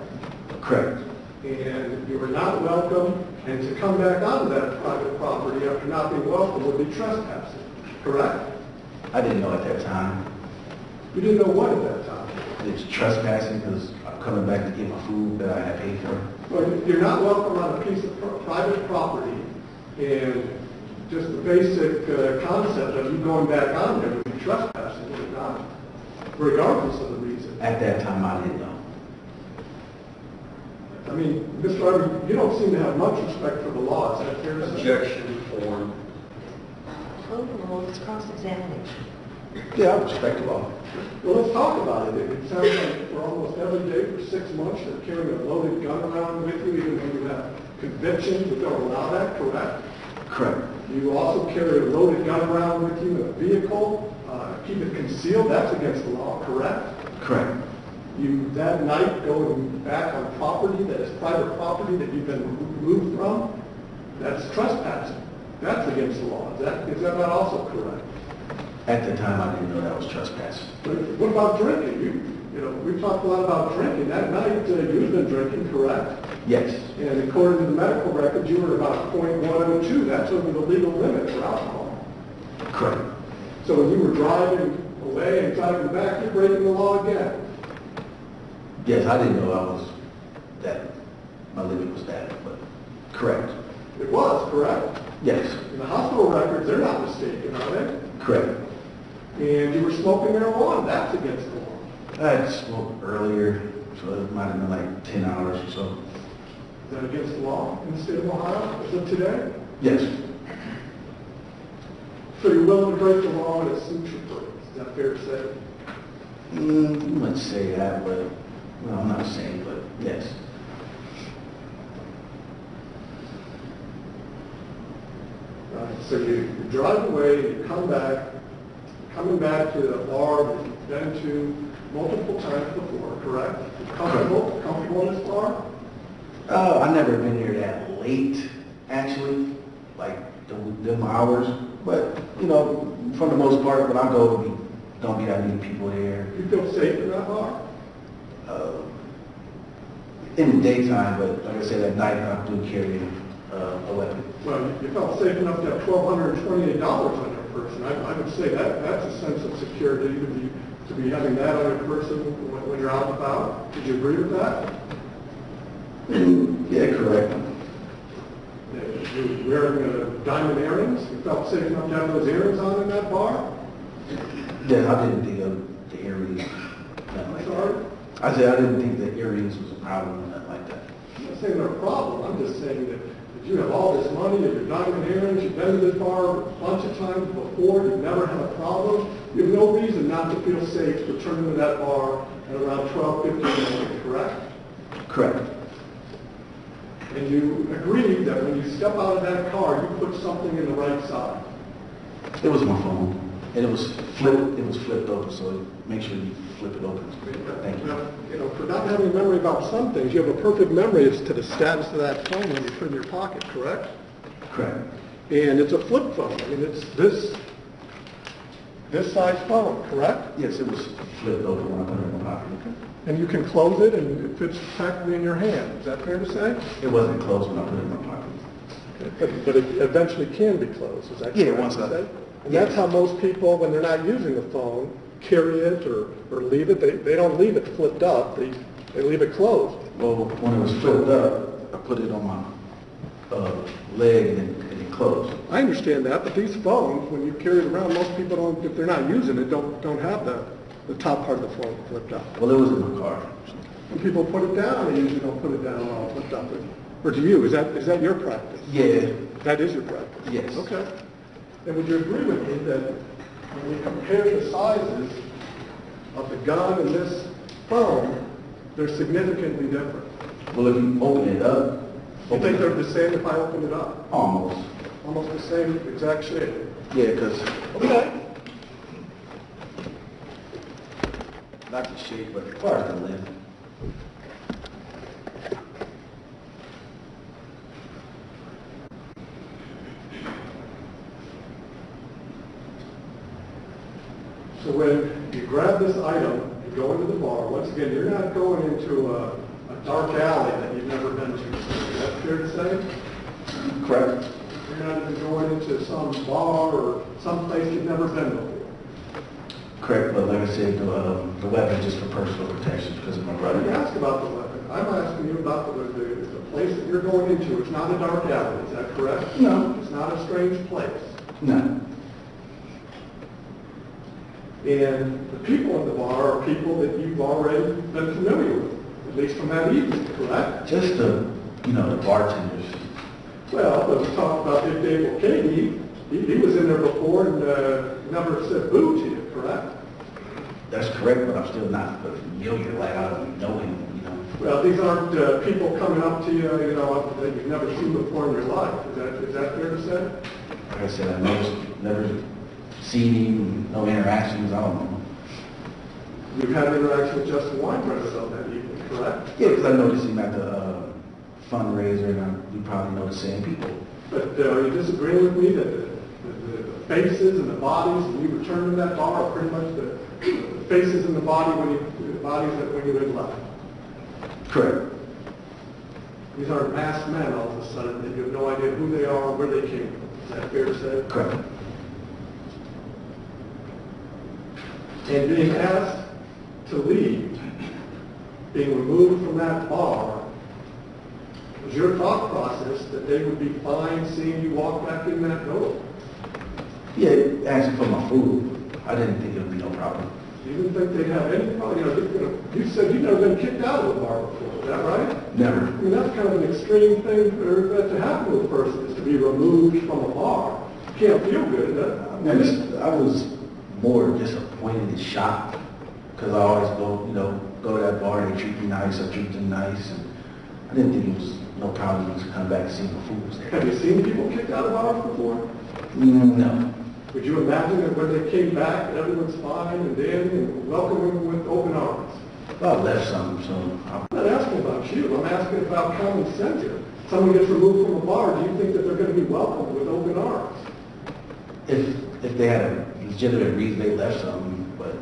[SPEAKER 1] Correct.
[SPEAKER 4] And you were not welcome, and to come back onto that private property after not being welcome would be trespassing, correct?
[SPEAKER 1] I didn't know at that time.
[SPEAKER 4] You didn't know what at that time?
[SPEAKER 1] It's trespassing because I'm coming back to get my food that I had paid for.
[SPEAKER 4] Well, you're not welcome on a piece of private property, and just the basic concept of you going back on there would be trespassing, would it not? Regardless of the reason.
[SPEAKER 1] At that time, I didn't know.
[SPEAKER 4] I mean, Mr. Ivery, you don't seem to have much respect for the law, is that fair to say?
[SPEAKER 2] Objection form.
[SPEAKER 3] Overruled, it's cross-examination.
[SPEAKER 1] Yeah, I respect the law.
[SPEAKER 4] Well, let's talk about it. It sounds like for almost every day for 6 months, you're carrying a loaded gun around with you, even though you have convictions that don't allow that, correct?
[SPEAKER 1] Correct.
[SPEAKER 4] You also carry a loaded gun around with you in a vehicle, keep it concealed, that's against the law, correct?
[SPEAKER 1] Correct.
[SPEAKER 4] You, that night, go back on property that is private property that you've been removed from, that's trespassing. That's against the law. Is that not also correct?
[SPEAKER 1] At the time, I didn't know that was trespassing.
[SPEAKER 4] But what about drinking? You know, we've talked a lot about drinking. That night, you've been drinking, correct?
[SPEAKER 1] Yes.
[SPEAKER 4] And according to the medical records, you were about .102. That's over the legal limit for alcohol.
[SPEAKER 1] Correct.
[SPEAKER 4] So when you were driving away and driving back, you're breaking the law again.
[SPEAKER 1] Yes, I didn't know I was that, my limit was that, but correct.
[SPEAKER 4] It was, correct?
[SPEAKER 1] Yes.
[SPEAKER 4] In the hospital records, they're not mistaken, are they?
[SPEAKER 1] Correct.
[SPEAKER 4] And you were smoking marijuana. That's against the law.
[SPEAKER 1] I had smoked earlier, so it might have been like 10 hours or so.
[SPEAKER 4] Is that against the law in the state of Ohio? Is it today?
[SPEAKER 1] Yes.
[SPEAKER 4] So you're willing to break the law when it suits your purpose. Is that fair to say?
[SPEAKER 1] You wouldn't say that, but, well, I'm not saying, but yes.
[SPEAKER 4] So you drive away, you come back, coming back to the bar that you've been to multiple times before, correct? Comfortable in this bar?
[SPEAKER 1] I've never been here that late, actually, like them hours. But, you know, for the most part, when I go, it'll be don't be that many people there.
[SPEAKER 4] You feel safe in that bar?
[SPEAKER 1] In the daytime, but like I said, at night I do carry a weapon.
[SPEAKER 4] Well, you felt safe enough to have $1,228 on your person. I would say that's a sense of security to be having that on your person when you're out and about. Did you agree with that?
[SPEAKER 1] Yeah, correct.
[SPEAKER 4] You were wearing diamond earrings? You felt safe enough to have those earrings on in that bar?
[SPEAKER 1] Yeah, I didn't think of the earrings, nothing like
[SPEAKER 4] Sorry?
[SPEAKER 1] that. I said I didn't think the earrings was a problem or nothing like that.
[SPEAKER 4] I'm not saying they're a problem. I'm just saying that you have all this money and your diamond earrings, you've been to this bar a bunch of times before, you've never had a problem. You have no reason not to feel safe returning to that bar at around 12:15, correct?
[SPEAKER 1] Correct.
[SPEAKER 4] And you agreed that when you step out of that car, you put something in the right side.
[SPEAKER 1] It was my phone, and it was flipped. It was flipped over, so make sure you flip it open. Thank you.
[SPEAKER 4] Now, for not having a memory about some things, you have a perfect memory as to the status of that phone when you put it in your pocket, correct?
[SPEAKER 1] Correct.
[SPEAKER 4] And it's a flip phone. I mean, it's this size phone, correct?
[SPEAKER 1] Yes, it was flipped over when I put it in my pocket.
[SPEAKER 4] And you can close it and it fits practically in your hand. Is that fair to say?
[SPEAKER 1] It wasn't closed when I put it in my pocket.
[SPEAKER 4] But it eventually can be closed. Is that
[SPEAKER 1] Yeah,
[SPEAKER 4] correct
[SPEAKER 1] once
[SPEAKER 4] to
[SPEAKER 1] I-
[SPEAKER 4] say? And that's how most people, when they're not using the phone, carry it or leave it. They don't leave it flipped up. They leave it closed.
[SPEAKER 1] Well, when it was flipped up, I put it on my leg and it closed.
[SPEAKER 4] I understand that, but these phones, when you carry it around, most people don't, if they're not using it, don't have the top part of the phone flipped up.
[SPEAKER 1] Well, it was in my car.
[SPEAKER 4] When people put it down, they usually don't put it down all flipped up. Or do you? Is that your practice?
[SPEAKER 1] Yeah.
[SPEAKER 4] That is your practice?
[SPEAKER 1] Yes.
[SPEAKER 4] Okay. And would you agree with me that when we compare the sizes of the gun and this phone, they're significantly different?
[SPEAKER 1] Well, if you open it up,
[SPEAKER 4] You think they're the same if I open it up?
[SPEAKER 1] almost.
[SPEAKER 4] Almost the same exact shape?
[SPEAKER 1] Yeah, because
[SPEAKER 4] Okay.
[SPEAKER 1] not the shape, but as far as the length.
[SPEAKER 4] So when you grab this item and go into the bar, once again, you're not going into a dark alley that you've never been to. Is that fair to say?
[SPEAKER 1] Correct.
[SPEAKER 4] You're not even going into some bar or some place you've never been before.
[SPEAKER 1] Correct, but like I said, the weapon just for personal protection because of my
[SPEAKER 4] I
[SPEAKER 1] brother.
[SPEAKER 4] didn't ask about the weapon. I'm asking you about the place that you're going into. It's not a dark alley, is that correct?
[SPEAKER 1] No.
[SPEAKER 4] It's not a strange place.
[SPEAKER 1] No.
[SPEAKER 4] And the people in the bar are people that you've already been familiar with, at least from that evening, correct?
[SPEAKER 1] Just the bartenders.
[SPEAKER 4] Well, let's talk about Big Dave O'Kady. He was in there before and never said boo to you, correct?
[SPEAKER 1] That's correct, but I'm still not familiar, like I don't know him,
[SPEAKER 4] Well, these aren't people coming up to you, that you've never seen before in your life. Is that fair to say?
[SPEAKER 1] Like I said, I've never seen him, no interactions, I don't know.
[SPEAKER 4] You've had an interaction with Justin Winebrenner on that evening, correct?
[SPEAKER 1] Yeah, because I noticed him at the fundraiser, and we probably know the same people.
[SPEAKER 4] But are you disagreeing with me that the faces and the bodies when you return to that bar are pretty much the faces and the bodies when you had left?
[SPEAKER 1] Correct.
[SPEAKER 4] These aren't masked men all of a sudden, that you have no idea who they are or where they came from. Is that fair to say?
[SPEAKER 1] Correct.
[SPEAKER 4] And being asked to leave, being removed from that bar, was your thought process that they would be fine seeing you walk back in that door?
[SPEAKER 1] Yeah, asking for my food. I didn't think it would be no problem.
[SPEAKER 4] You didn't think they'd have any problem? You said you've never been kicked out of the bar before, is that right?
[SPEAKER 1] Never.
[SPEAKER 4] I mean, that's kind of an extreme thing for that to happen to a person, is to be removed from a bar. You can't feel good,
[SPEAKER 1] I was more disappointed and shocked because I always go to that bar and they treat me nice, I treat them nice, and I didn't think it was no problem to come back and see my food was there.
[SPEAKER 4] Have you seen people kicked out of bars before?
[SPEAKER 1] No.
[SPEAKER 4] Would you imagine that when they came back, everyone's fine and in and welcoming them with open arms?
[SPEAKER 1] Well, I left some, so
[SPEAKER 4] I'm not asking about you, I'm asking about common sense here. Someone gets removed from a bar, do you think that they're going to be welcomed with open arms?
[SPEAKER 1] if they had a legitimate reason they left something, but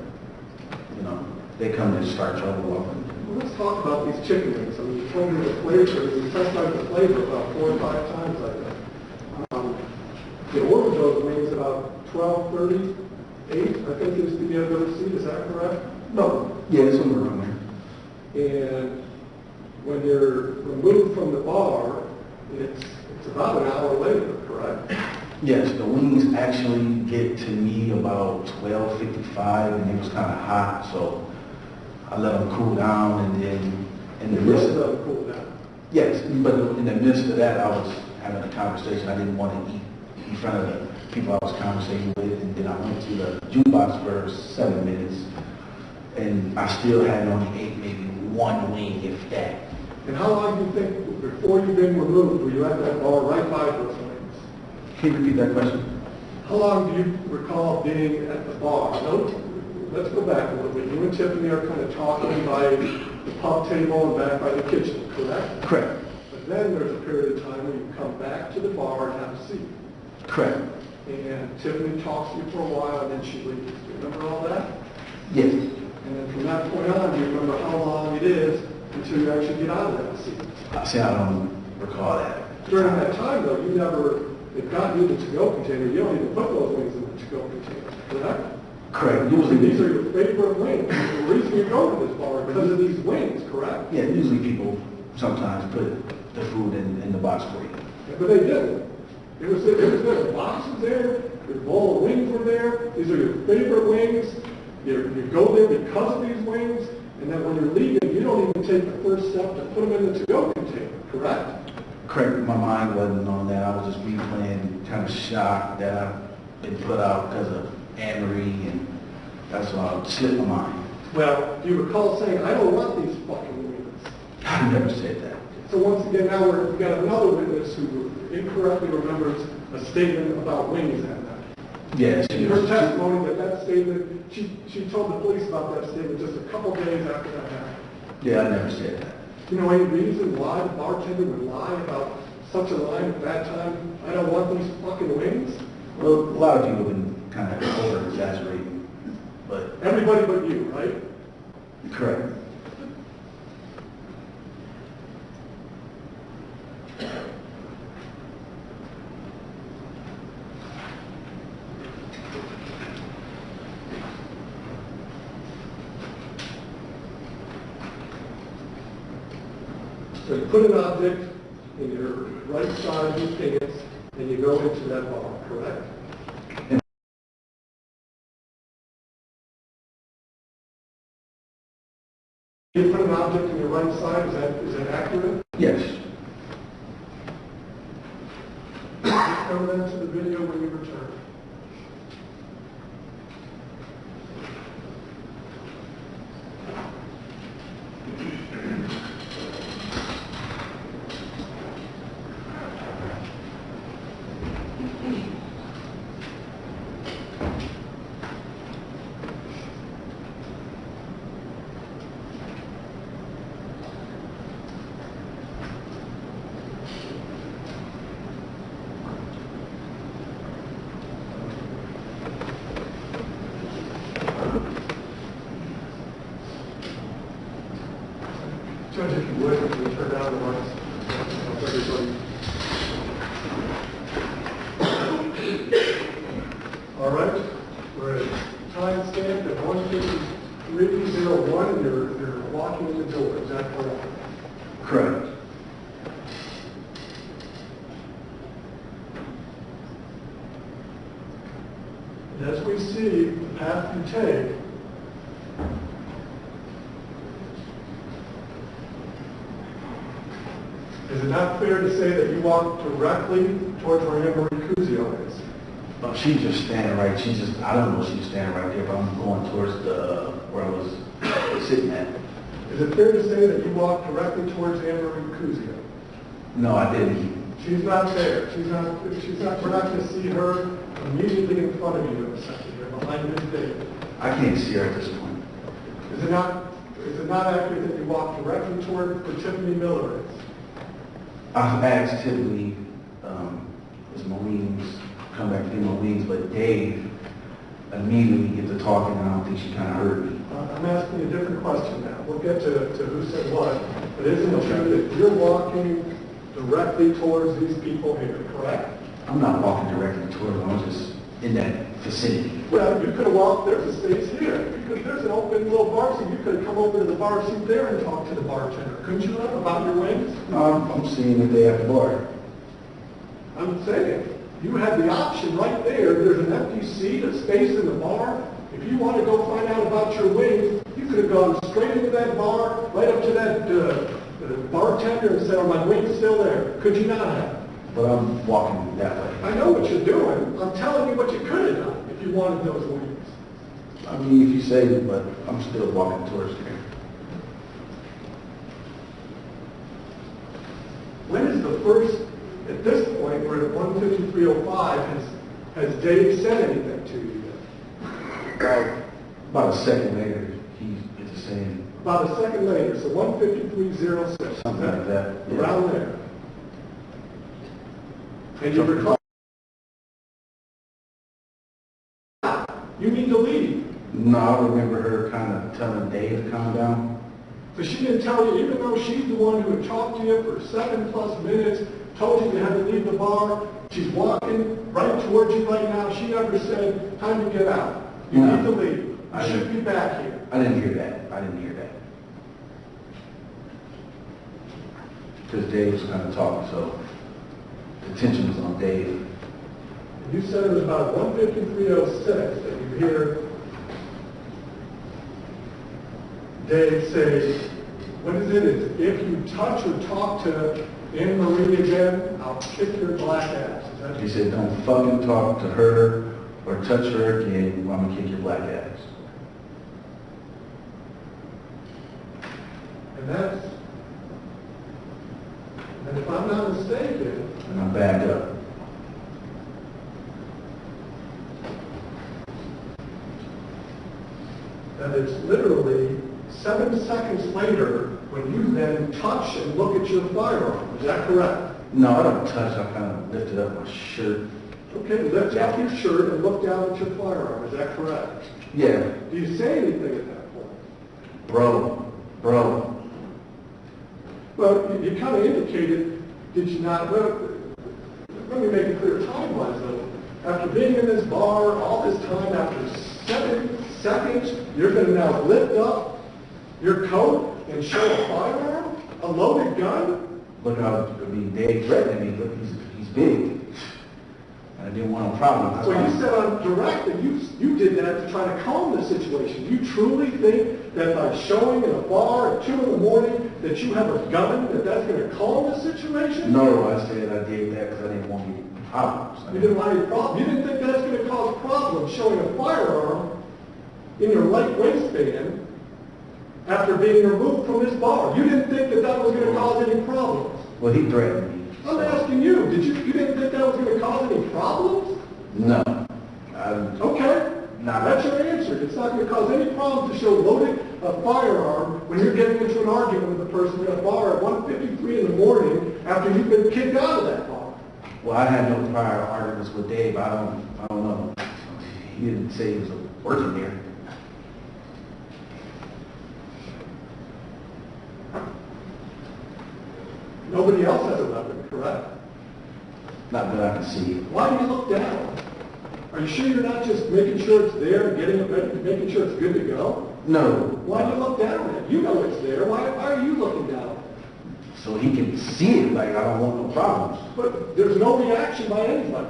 [SPEAKER 1] you know, they come and start trouble up.
[SPEAKER 4] Well, let's talk about these chicken wings. I mean, you told me the flavor, you testified the flavor about 4 or 5 times, I think. You ordered those wings about 12:38, I think is the other receipt, is that correct?
[SPEAKER 1] No, yeah, it's somewhere around there.
[SPEAKER 4] And when you're removed from the bar, it's about an hour later, correct?
[SPEAKER 1] Yes, the wings actually get to me about 12:55, and it was kind of hot, so I let them cool down, and then in the midst
[SPEAKER 4] Let
[SPEAKER 1] of
[SPEAKER 4] them cool down.
[SPEAKER 1] yes, but in the midst of that, I was having a conversation. I didn't want to eat in front of the people I was conversating with, and then I went to the jukebox for 7 minutes, and I still had only ate maybe 1 wing, if that.
[SPEAKER 4] And how long do you think, before you've been removed, were you at that bar right by those wings?
[SPEAKER 1] Can you repeat that question?
[SPEAKER 4] How long do you recall being at the bar? No, let's go back a little bit. You and Tiffany are kind of talking by the pub table and back by the kitchen, correct?
[SPEAKER 1] Correct.
[SPEAKER 4] But then there's a period of time when you come back to the bar and have a seat.
[SPEAKER 1] Correct.
[SPEAKER 4] And Tiffany talks to you for a while, and then she leaves. Do you remember all that?
[SPEAKER 1] Yes.
[SPEAKER 4] And then from that point on, do you remember how long it is until you actually get out of that seat?
[SPEAKER 1] See, I don't recall that.
[SPEAKER 4] During that time, though, you never, they've gotten you the to-go container. You don't even put those wings in the to-go container, correct?
[SPEAKER 1] Correct.
[SPEAKER 4] These
[SPEAKER 1] Usually,
[SPEAKER 4] are your favorite wings. The reason you go to this bar is because of these wings, correct?
[SPEAKER 1] yeah, usually people sometimes put the food in the box for you.
[SPEAKER 4] But they didn't. It was there. The box was there. Your bowl of wings were there. These are your favorite wings. You go there because of these wings. And then when you're leaving, you don't even take the first step to put them in the to-go container, correct?
[SPEAKER 1] Correct. My mind wasn't on that. I was just replaying, kind of shocked that I've been put out because of Amory, and that's why it slipped my mind.
[SPEAKER 4] Well, do you recall saying, I don't want these fucking wings?
[SPEAKER 1] I never said that.
[SPEAKER 4] So once again, now we've got another witness who incorrectly remembers a statement about wings that night.
[SPEAKER 1] Yes.
[SPEAKER 4] In her testimony, that statement, she told the police about that statement just a couple days after that happened.
[SPEAKER 1] Yeah, I never said that.
[SPEAKER 4] Do you know any reason why the bartender would lie about such a line at that time? I don't want these fucking wings?
[SPEAKER 1] Well, a lot of people have been kind of over-exaggerating, but
[SPEAKER 4] Everybody but you, right?
[SPEAKER 1] correct.
[SPEAKER 4] So you put an object in your right side of your pants and you go into that bar, correct? You put an object in your right side, is that accurate?
[SPEAKER 1] Yes.
[SPEAKER 4] Come into the video when you return. Judge, if you would, if you turn down the lights. Everybody. All right, we're at time stamp at 1:53:01, and you're walking in the door, is that correct?
[SPEAKER 1] Correct.
[SPEAKER 4] And as we see, the path you take, is it not fair to say that you walk directly towards where Anne-Marie Cusio is?
[SPEAKER 1] She's just standing right. I don't know if she's standing right there, but I'm going towards where I was sitting at.
[SPEAKER 4] Is it fair to say that you walk directly towards Anne-Marie Cusio?
[SPEAKER 1] No, I didn't.
[SPEAKER 4] She's not there. We're not going to see her immediately in front of you in a second here, behind this table.
[SPEAKER 1] I can't see her at this point.
[SPEAKER 4] Is it not accurate that you walk directly toward where Tiffany Miller is?
[SPEAKER 1] I've asked Tiffany, is my wings, come back to get my wings, but Dave immediately get to talking, and I don't think she kind of heard me.
[SPEAKER 4] I'm asking you a different question now. We'll get to who said what, but isn't it true that you're walking directly towards these people here, correct?
[SPEAKER 1] I'm not walking directly toward them, I'm just in that vicinity.
[SPEAKER 4] Well, you could have walked, there's a space here. There's an open little bar seat. You could have come over to the bar seat there and talked to the bartender. Couldn't you have about your wings?
[SPEAKER 1] No, I'm seeing if they have the bar.
[SPEAKER 4] I'm saying, you had the option right there. There's an empty seat, a space in the bar. If you want to go find out about your wings, you could have gone straight into that bar, right up to that bartender and said, are my wings still there? Could you not have?
[SPEAKER 1] But I'm walking that way.
[SPEAKER 4] I know what you're doing. I'm telling you what you could have done if you wanted those wings.
[SPEAKER 1] I mean, if you say it, but I'm still walking towards there.
[SPEAKER 4] When is the first, at this point, we're at 153.05, has Dave said anything to you yet?
[SPEAKER 1] About a second later, it's saying
[SPEAKER 4] About a second later, so 153.06.
[SPEAKER 1] something like that. Yeah.
[SPEAKER 4] Around there. And you recall, you need to leave.
[SPEAKER 1] No, I remember her kind of telling Dave to calm down.
[SPEAKER 4] So she didn't tell you, even though she's the one who had talked to you for 7+ minutes, told you you had to leave the bar, she's walking right towards you right now, she never said, time to get out. You
[SPEAKER 1] No.
[SPEAKER 4] need to leave. You
[SPEAKER 1] I
[SPEAKER 4] shouldn't be back here.
[SPEAKER 1] I didn't hear that. Because Dave was kind of talking, so the attention was on Dave.
[SPEAKER 4] You said it was about 153.06 that you hear Dave say, what is it? It's, if you touch or talk to Anne Marie again, I'll kick your black ass. Is that
[SPEAKER 1] He said, don't fucking talk to her or touch her again, or I'm gonna kick your black ass.
[SPEAKER 4] And if I'm not mistaken,
[SPEAKER 1] And I backed up.
[SPEAKER 4] that it's literally 7 seconds later when you then touch and look at your firearm. Is that correct?
[SPEAKER 1] No, I don't touch. I kind of lifted up my shirt.
[SPEAKER 4] Okay, lift up your shirt and look down at your firearm. Is that correct?
[SPEAKER 1] Yeah,
[SPEAKER 4] Do you say anything at that point?
[SPEAKER 1] bro.
[SPEAKER 4] Well, you kind of indicated, did you not? Well, let me make it clear time-wise, though. After being in this bar all this time, after 7 seconds, you're going to now lift up your coat and show a firearm? A loaded gun?
[SPEAKER 1] Look how, I mean, Dave threatened me. Look, he's big. And I didn't want no problem. That's
[SPEAKER 4] Well,
[SPEAKER 1] why-
[SPEAKER 4] you said on direct that you did that to try to calm the situation. You truly think that by showing in a bar at 2 in the morning that you have a gun, that's going to calm the situation?
[SPEAKER 1] No, I said I did that because I didn't want any problems.
[SPEAKER 4] You didn't want any problem. You didn't think that's going to cause problems showing a firearm in your right waistband after being removed from this bar. You didn't think that was going to cause any problems.
[SPEAKER 1] Well, he threatened me.
[SPEAKER 4] I'm asking you, you didn't think that was going to cause any problems?
[SPEAKER 1] No.
[SPEAKER 4] Okay.
[SPEAKER 1] Nah.
[SPEAKER 4] That's your answer. It's not going to cause any problems to show loaded a firearm when you're getting into an argument with a person in a bar at 1:53 in the morning after you've been kicked out of that bar.
[SPEAKER 1] Well, I had no prior arguments with Dave. I don't know. He didn't say he was working there.
[SPEAKER 4] Nobody else has a weapon, correct?
[SPEAKER 1] Not that I can see.
[SPEAKER 4] Why do you look down? Are you sure you're not just making sure it's there and getting it ready, making sure it's good to go?
[SPEAKER 1] No.
[SPEAKER 4] Why do you look down at it? You know it's there. Why are you looking down?
[SPEAKER 1] So he can see it, like I don't want no problems.
[SPEAKER 4] But there's no reaction by anybody.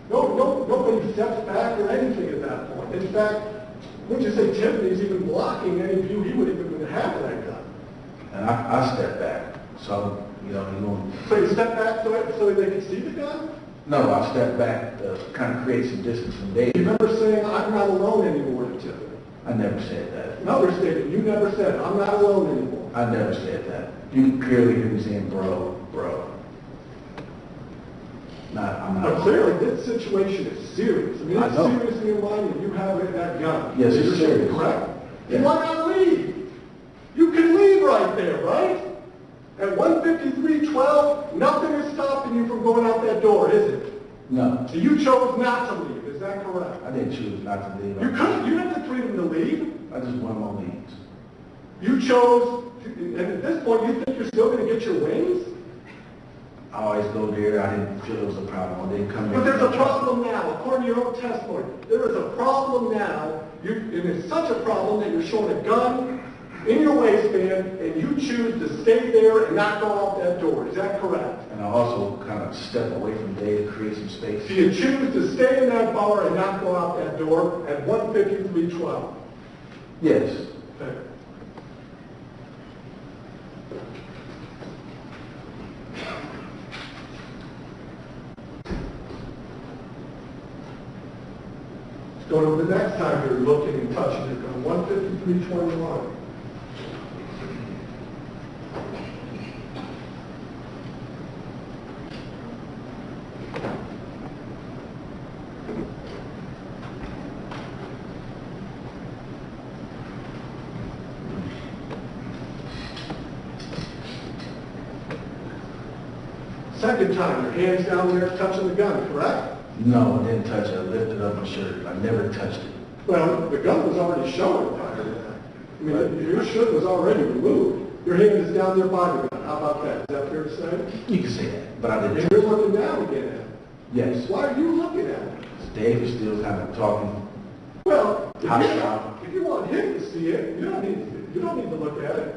[SPEAKER 4] Nobody steps back or anything at that point. In fact, wouldn't you say Tiffany's even blocking any view he would even have that gun?
[SPEAKER 1] And I stepped back. So, you know,
[SPEAKER 4] So you step back so they can see the gun?
[SPEAKER 1] No, I stepped back to kind of create some distance from Dave.
[SPEAKER 4] You remember saying, I'm not alone anymore to Tiffany?
[SPEAKER 1] I never said that.
[SPEAKER 4] Another statement, you never said, I'm not alone anymore.
[SPEAKER 1] I never said that. You can clearly hear me saying, bro. I'm
[SPEAKER 4] But
[SPEAKER 1] not.
[SPEAKER 4] clearly, this situation is serious. I mean,
[SPEAKER 1] I
[SPEAKER 4] it's
[SPEAKER 1] know.
[SPEAKER 4] serious in your mind that you have that gun.
[SPEAKER 1] Yes, it's
[SPEAKER 4] You're
[SPEAKER 1] serious.
[SPEAKER 4] correct?
[SPEAKER 1] Yeah.
[SPEAKER 4] Then why not leave? You can leave right there, right? At 1:53:12, nothing is stopping you from going out that door, is it?
[SPEAKER 1] No,
[SPEAKER 4] So you chose not to leave, is that correct?
[SPEAKER 1] I didn't choose not to leave.
[SPEAKER 4] You have the freedom to leave.
[SPEAKER 1] I just want my wings.
[SPEAKER 4] You chose, and at this point, you think you're still going to get your wings?
[SPEAKER 1] I always go there. I didn't feel it was a problem. I didn't come
[SPEAKER 4] But
[SPEAKER 1] here.
[SPEAKER 4] there's a problem now, according to your own testimony. There is a problem now, and it's such a problem that you're showing a gun in your waistband, and you choose to stay there and not go out that door. Is that correct?
[SPEAKER 1] And I also kind of step away from Dave to create some space.
[SPEAKER 4] So you choose to stay in that bar and not go out that door at 15312.
[SPEAKER 1] Yes.
[SPEAKER 4] Okay. Go to the next time you're looking and touching your gun, 15321. Second time, your hand's down there touching the gun, correct?
[SPEAKER 1] No, I didn't touch it. I lifted up my shirt. I never touched it.
[SPEAKER 4] Well, the gun was already showing prior to that. I mean, your shirt was already removed. Your hand is down there by the gun. How about that? Is that fair to say?
[SPEAKER 1] You can say that, but I didn't.
[SPEAKER 4] And you're looking down again at it.
[SPEAKER 1] Yes.
[SPEAKER 4] Why are you looking at it?
[SPEAKER 1] Dave is still kind of talking.
[SPEAKER 4] Well,
[SPEAKER 1] Hostile.
[SPEAKER 4] if you want him to see it, you don't need to look at it.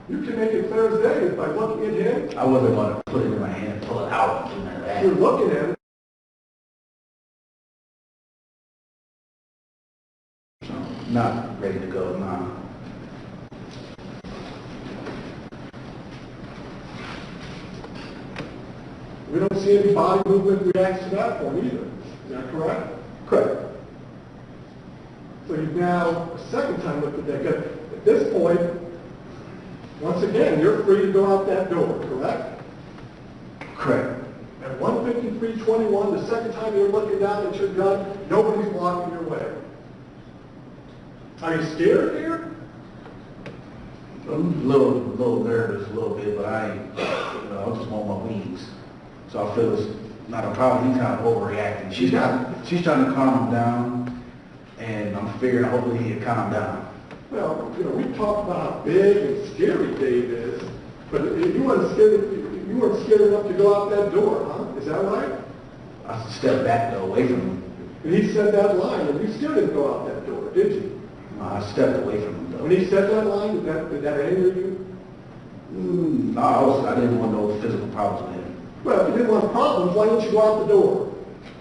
[SPEAKER 4] You can make it clear as day by looking at him.
[SPEAKER 1] I wasn't going to put it in my hand, pull it out, and do none of that.
[SPEAKER 4] You're looking at it.
[SPEAKER 1] So, not ready to go now.
[SPEAKER 4] We don't see any body movement reacts to that point either. Is that correct?
[SPEAKER 1] Correct.
[SPEAKER 4] So you've now, a second time looked at that gun. At this point, once again, you're free to go out that door, correct?
[SPEAKER 1] Correct.
[SPEAKER 4] At 15321, the second time you're looking down at your gun, nobody's blocking your way. Are you scared here?
[SPEAKER 1] I'm a little nervous, a little bit, but I just want my wings. So I feel it's not a problem. He's kind of overreacting. She's trying to calm him down, and I'm figuring hopefully he'll calm down.
[SPEAKER 4] Well, we talked about how big and scary Dave is, but you weren't scared enough to go out that door, huh? Is that right?
[SPEAKER 1] I stepped back though, away from him.
[SPEAKER 4] And he said that line, and you still didn't go out that door, did you?
[SPEAKER 1] I stepped away from him though.
[SPEAKER 4] When he said that line, did that anger you?
[SPEAKER 1] No, I didn't want no physical problems with him.
[SPEAKER 4] Well, if you didn't want problems, why didn't you go out the door?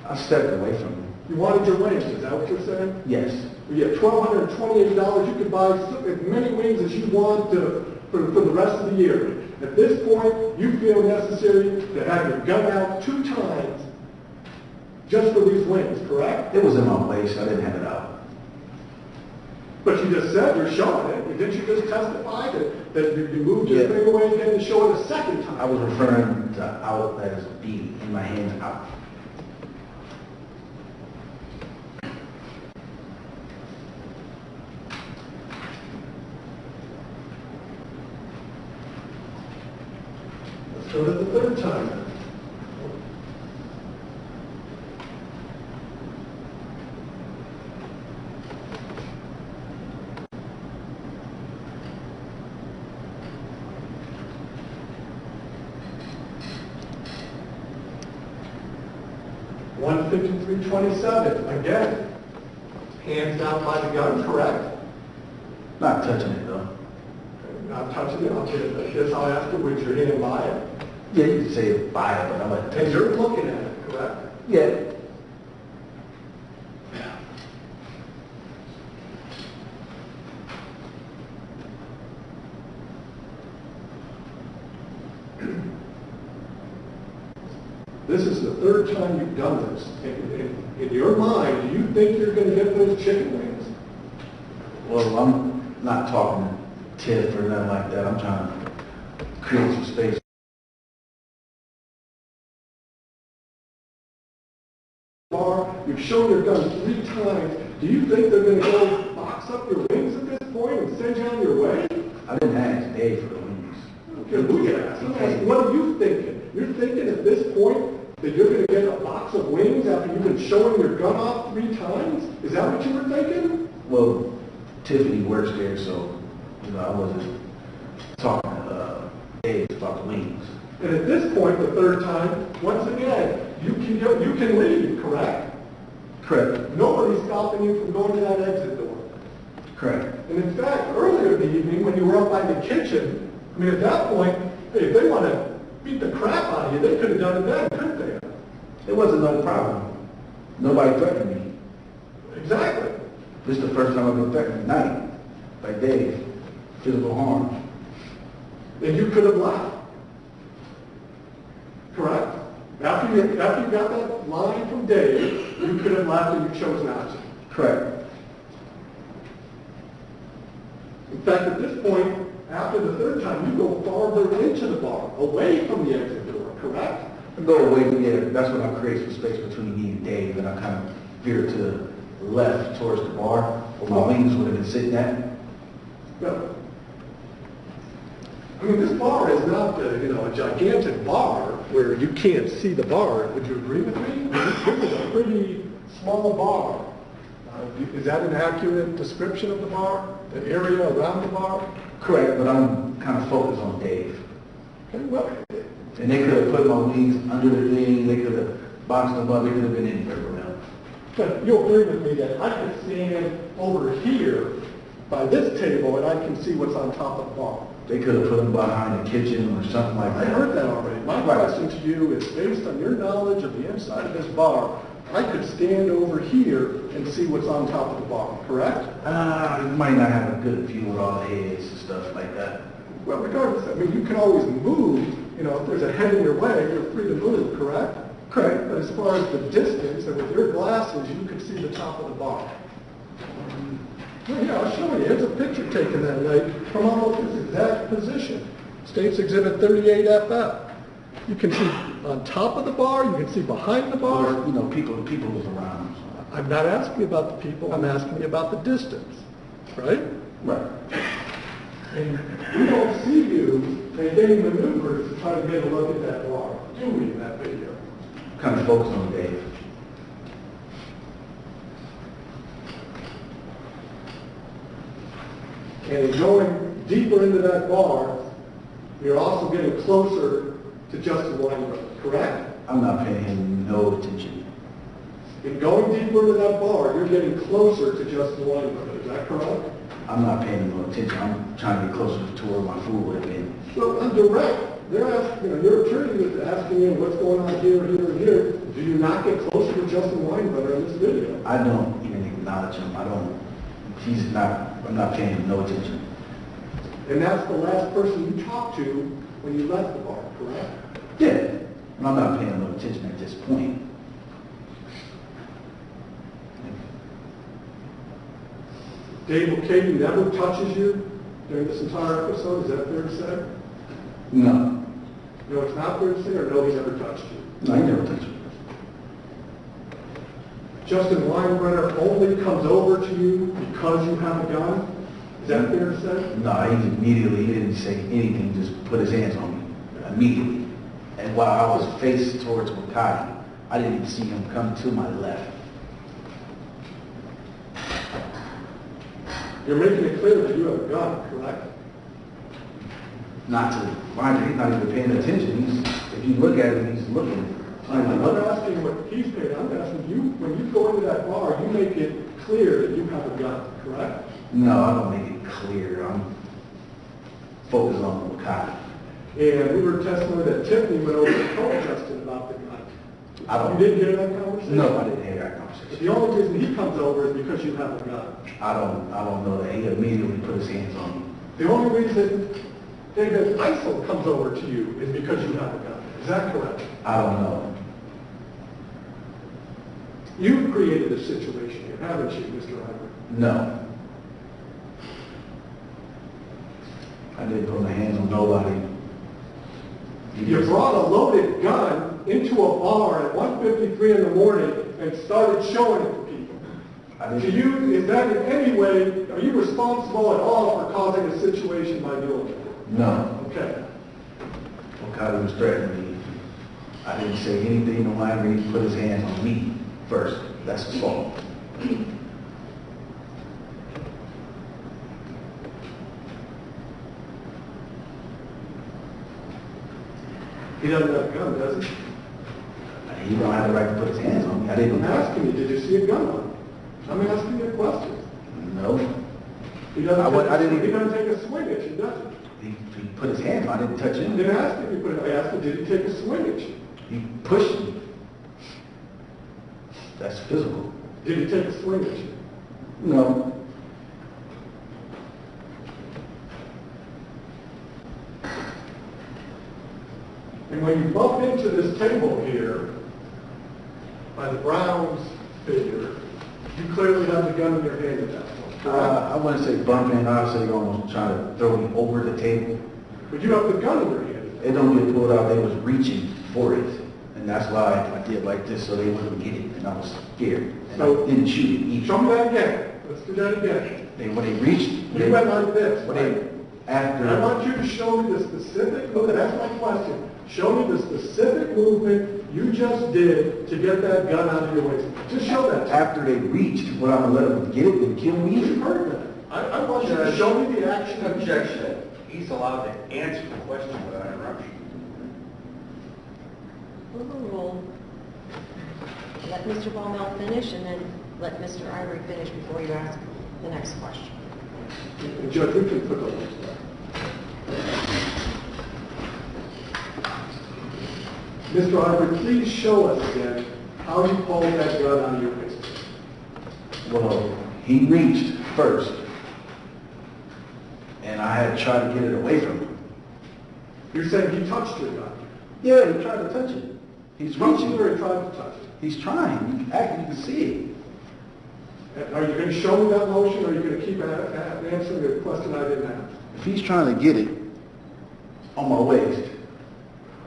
[SPEAKER 1] I stepped away from him.
[SPEAKER 4] You wanted your wings, is that what you're saying?
[SPEAKER 1] Yes.
[SPEAKER 4] You get $1,228, you can buy as many wings as you want for the rest of the year. At this point, you feel necessary to have your gun out 2 times just for these wings, correct?
[SPEAKER 1] It was in my waist, so I didn't have it out.
[SPEAKER 4] But you just said you're showing it. Didn't you just testify that you moved your thing away again to show it a second time?
[SPEAKER 1] I was referring to out as B, in my hands out.
[SPEAKER 4] Let's go to the third time then. $153.27, again, hands down by the gun, correct?
[SPEAKER 1] Not touching it though.
[SPEAKER 4] Not touching it, I guess I'll ask you, would your hand by it?
[SPEAKER 1] Yeah, you can say buy it, but I'm not touching
[SPEAKER 4] And you're looking at it, correct?
[SPEAKER 1] Yeah.
[SPEAKER 4] This is the third time you've done this. In your mind, do you think you're going to get those chicken wings?
[SPEAKER 1] Well, I'm not talking tiff or nothing like that. I'm trying to create some space.
[SPEAKER 4] You've shown your gun 3 times. Do you think they're going to go box up your wings at this point and send you on your way?
[SPEAKER 1] I didn't ask Dave for the wings.
[SPEAKER 4] Okay, who you ask? What are you thinking? You're thinking at this point that you're going to get a box of wings after you've been showing your gun off 3 times? Is that what you were thinking?
[SPEAKER 1] Well, Tiffany works there, so, you know, I wasn't talking to Dave about the wings.
[SPEAKER 4] And at this point, the third time, once again, you can leave, correct?
[SPEAKER 1] Correct.
[SPEAKER 4] Nobody's stopping you from going to that exit door.
[SPEAKER 1] Correct.
[SPEAKER 4] And in fact, earlier in the evening, when you were up by the kitchen, I mean, at that point, hey, if they want to beat the crap out of you, they could have done it then, couldn't they?
[SPEAKER 1] It wasn't no problem. Nobody threatened me.
[SPEAKER 4] Exactly.
[SPEAKER 1] This is the first time I've been threatened tonight by Dave. Physical harm.
[SPEAKER 4] And you could have left. Correct? After you got that line from Dave, you could have left and you chose not to.
[SPEAKER 1] Correct.
[SPEAKER 4] In fact, at this point, after the third time, you go farther into the bar, away from the exit door, correct?
[SPEAKER 1] I go away from there. That's when I create some space between me and Dave, and I kind of veer to the left towards the bar, where my wings would have been sitting at.
[SPEAKER 4] No. I mean, this bar is not, a gigantic bar where you can't see the bar. Would you agree with me? This is a pretty small bar. Is that an accurate description of the bar? The area around the bar?
[SPEAKER 1] Correct, but I'm kind of focused on Dave.
[SPEAKER 4] Okay, well,
[SPEAKER 1] And they could have put my wings under the thing, they could have boxed them up, it could have been anywhere from them.
[SPEAKER 4] but you'll agree with me that I can stand over here by this table and I can see what's on top of the bar.
[SPEAKER 1] They could have put them behind the kitchen or something like
[SPEAKER 4] I
[SPEAKER 1] that.
[SPEAKER 4] heard that already. My question to you is, based on your knowledge of the inside of this bar, I could stand over here and see what's on top of the bar, correct?
[SPEAKER 1] You might not have a good view with all the heads and stuff like that.
[SPEAKER 4] Well, regardless, I mean, you can always move. You know, if there's a head in your way, you're free to move, correct?
[SPEAKER 1] Correct.
[SPEAKER 4] But as far as the distance, and with your glasses, you can see the top of the bar. Well, yeah, I'll show you. Here's a picture taken that night from almost this exact position. States Exhibit 38FF. You can see on top of the bar, you can see behind the bar.
[SPEAKER 1] Or, you know, people was around.
[SPEAKER 4] I'm not asking you about the people, I'm asking you about the distance, right?
[SPEAKER 1] Right.
[SPEAKER 4] And we don't see you make any maneuvers to try to get a look at that bar, do we, in that video?
[SPEAKER 1] Kind of focused on Dave.
[SPEAKER 4] And going deeper into that bar, you're also getting closer to Justin Winebrenner, correct?
[SPEAKER 1] I'm not paying him no attention.
[SPEAKER 4] And going deeper into that bar, you're getting closer to Justin Winebrenner, is that correct?
[SPEAKER 1] I'm not paying him no attention. I'm trying to get closer to where my food would have been.
[SPEAKER 4] So on direct, they're asking, your attorney is asking you what's going on here, here, and here. Do you not get closer to Justin Winebrenner in this video?
[SPEAKER 1] I don't even acknowledge him. I'm not paying him no attention.
[SPEAKER 4] And that's the last person you talked to when you left the bar, correct?
[SPEAKER 1] Yeah. And I'm not paying him no attention at this point.
[SPEAKER 4] Dave O'Cady never touches you during this entire episode, is that fair to say?
[SPEAKER 1] No.
[SPEAKER 4] No, it's not fair to say, or no, he never touched you?
[SPEAKER 1] No, he never touched me.
[SPEAKER 4] Justin Winebrenner only comes over to you because you have a gun? Is that fair to say?
[SPEAKER 1] No, he didn't say anything, just put his hands on me immediately. And while I was faced towards Wakati, I didn't even see him come to my left.
[SPEAKER 4] You're making it clear that you have a gun, correct?
[SPEAKER 1] Not to mind, he's not even paying attention. If you look at him, he's looking.
[SPEAKER 4] I'm not asking what he's paid, I'm asking you, when you go into that bar, you make it clear that you have a gun, correct?
[SPEAKER 1] No, I don't make it clear. I'm focused on Wakati.
[SPEAKER 4] And we were testimony that Tiffany went over and told Justin about the gun. You didn't hear that conversation?
[SPEAKER 1] No, I didn't hear that
[SPEAKER 4] But
[SPEAKER 1] conversation.
[SPEAKER 4] the only reason he comes over is because you have a gun.
[SPEAKER 1] I don't know that he immediately put his hands on me.
[SPEAKER 4] The only reason David Eisel comes over to you is because you have a gun. Is that correct?
[SPEAKER 1] I don't know.
[SPEAKER 4] You've created a situation here, haven't you, Mr. Ivery?
[SPEAKER 1] No. I didn't put my hands on nobody.
[SPEAKER 4] You brought a loaded gun into a bar at 1:53 in the morning and started showing it to people. To you, is that in any way, are you responsible at all for causing a situation by doing it?
[SPEAKER 1] No.
[SPEAKER 4] Okay.
[SPEAKER 1] Wakati was threatening me. I didn't say anything to Ivery. He put his hands on me first. That's assault.
[SPEAKER 4] He doesn't have a gun, does he?
[SPEAKER 1] He don't have the right to put his hands on me. I didn't.
[SPEAKER 4] I'm asking you, did you see a gun on him? I'm asking you a question.
[SPEAKER 1] No.
[SPEAKER 4] He doesn't,
[SPEAKER 1] I didn't.
[SPEAKER 4] he doesn't take a swing at you, does he?
[SPEAKER 1] He put his hands on. I didn't touch
[SPEAKER 4] I
[SPEAKER 1] him.
[SPEAKER 4] didn't ask if he put it, I asked him, did he take a swing at you?
[SPEAKER 1] He pushed me. That's physical.
[SPEAKER 4] Did he take a swing at you?
[SPEAKER 1] No.
[SPEAKER 4] And when you bump into this table here, by the Browns figure, you clearly have the gun in your hand at that point, correct?
[SPEAKER 1] I wouldn't say bumping. I'd say almost trying to throw me over the table.
[SPEAKER 4] But you have the gun in your hand at that
[SPEAKER 1] It don't get pulled out. They was reaching for it. And that's why I did like this, so they wouldn't get it. And I was scared. And
[SPEAKER 4] So-
[SPEAKER 1] I didn't shoot it
[SPEAKER 4] point.
[SPEAKER 1] either.
[SPEAKER 4] Show me that again. Let's do that again.
[SPEAKER 1] When they reached,
[SPEAKER 4] You went like this,
[SPEAKER 1] when
[SPEAKER 4] right?
[SPEAKER 1] they, after.
[SPEAKER 4] And I want you to show me the specific movement, that's my question. Show me the specific movement you just did to get that gun out of your waist. Just show that.
[SPEAKER 1] After they reached, what I'm gonna let them get it and kill
[SPEAKER 4] You
[SPEAKER 1] me?
[SPEAKER 4] heard that. I want you to show me the action.
[SPEAKER 2] Objection. He's allowed to answer the question without interruption.
[SPEAKER 3] Overrule. Let Mr. Baumel finish, and then let Mr. Ivory finish before you ask the next question.
[SPEAKER 4] Judge, we can put those. Mr. Ivory, please show us again how you pulled that gun out of your waist.
[SPEAKER 1] Well, he reached first. And I had tried to get it away from him.
[SPEAKER 4] You're saying he touched your gun.
[SPEAKER 1] Yeah, he tried to touch it. He's
[SPEAKER 4] Touched
[SPEAKER 1] reaching.
[SPEAKER 4] it or he tried to touch it?
[SPEAKER 1] He's trying. You can see it.
[SPEAKER 4] Are you going to show me that motion, or are you going to keep answering the question I didn't ask?
[SPEAKER 1] If he's trying to get it on my waist,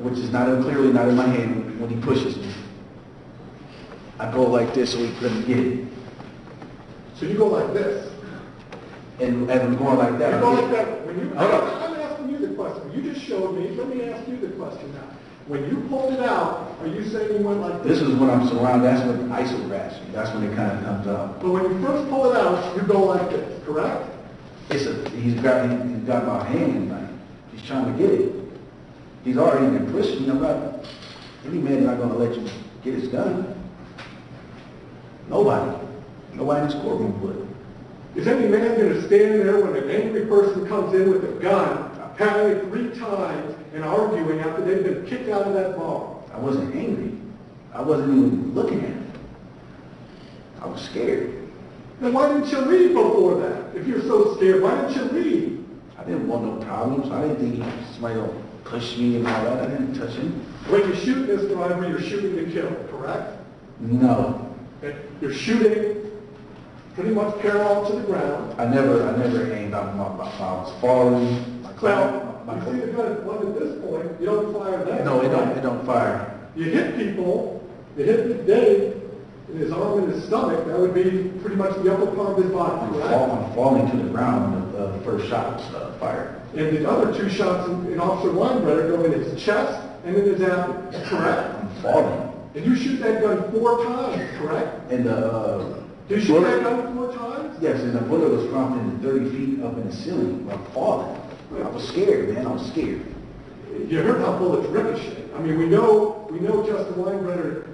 [SPEAKER 1] which is clearly not in my hand when he pushes me, I go like this so he couldn't get it.
[SPEAKER 4] So you go like this.
[SPEAKER 1] And as I'm going like that,
[SPEAKER 4] You go like that. When you,
[SPEAKER 1] Hold on.
[SPEAKER 4] I'm asking you the question. You just showed me. Let me ask you the question now. When you pulled it out, are you saying you went like this?
[SPEAKER 1] this is when I'm surrounded. That's when the ISO grabs me. That's when it kind of comes out.
[SPEAKER 4] But when you first pull it out, you go like this, correct?
[SPEAKER 1] He's got my hand. Like, he's trying to get it. He's already been pushing me. I'm not. Any man's not going to let you get his gun. Nobody. Nobody in this courtroom would.
[SPEAKER 4] Is any man going to stand there when an angry person comes in with a gun, apparently 3 times, and arguing after they've been kicked out of that bar?
[SPEAKER 1] I wasn't angry. I wasn't even looking at him. I was scared.
[SPEAKER 4] Then why didn't you leave before that? If you're so scared, why didn't you leave?
[SPEAKER 1] I didn't want no problems. I didn't think somebody would push me and all that. I didn't touch him.
[SPEAKER 4] When you shoot Mr. Ivory, you're shooting to kill, correct?
[SPEAKER 1] No.
[SPEAKER 4] Okay? You're shooting pretty much parallel to the ground.
[SPEAKER 1] I never aimed. I was falling.
[SPEAKER 4] Well, you see the gun, one at this point, you don't fire that.
[SPEAKER 1] No, it don't fire.
[SPEAKER 4] You hit people, you hit Dave in his arm and his stomach, that would be pretty much the upper part of his body, correct?
[SPEAKER 1] I'm falling to the ground when the first shot was fired.
[SPEAKER 4] And the other 2 shots in Officer Winebrenner go in his chest and in his abdomen, correct?
[SPEAKER 1] I'm falling.
[SPEAKER 4] And you shoot that gun 4 times, correct?
[SPEAKER 1] And the
[SPEAKER 4] Did you shoot that gun 4 times?
[SPEAKER 1] yes, and the bullet was from 30 feet up in the ceiling. I'm falling. I was scared, man. I was scared.
[SPEAKER 4] You heard how bullets ricochet. I mean, we know Justin Winebrenner,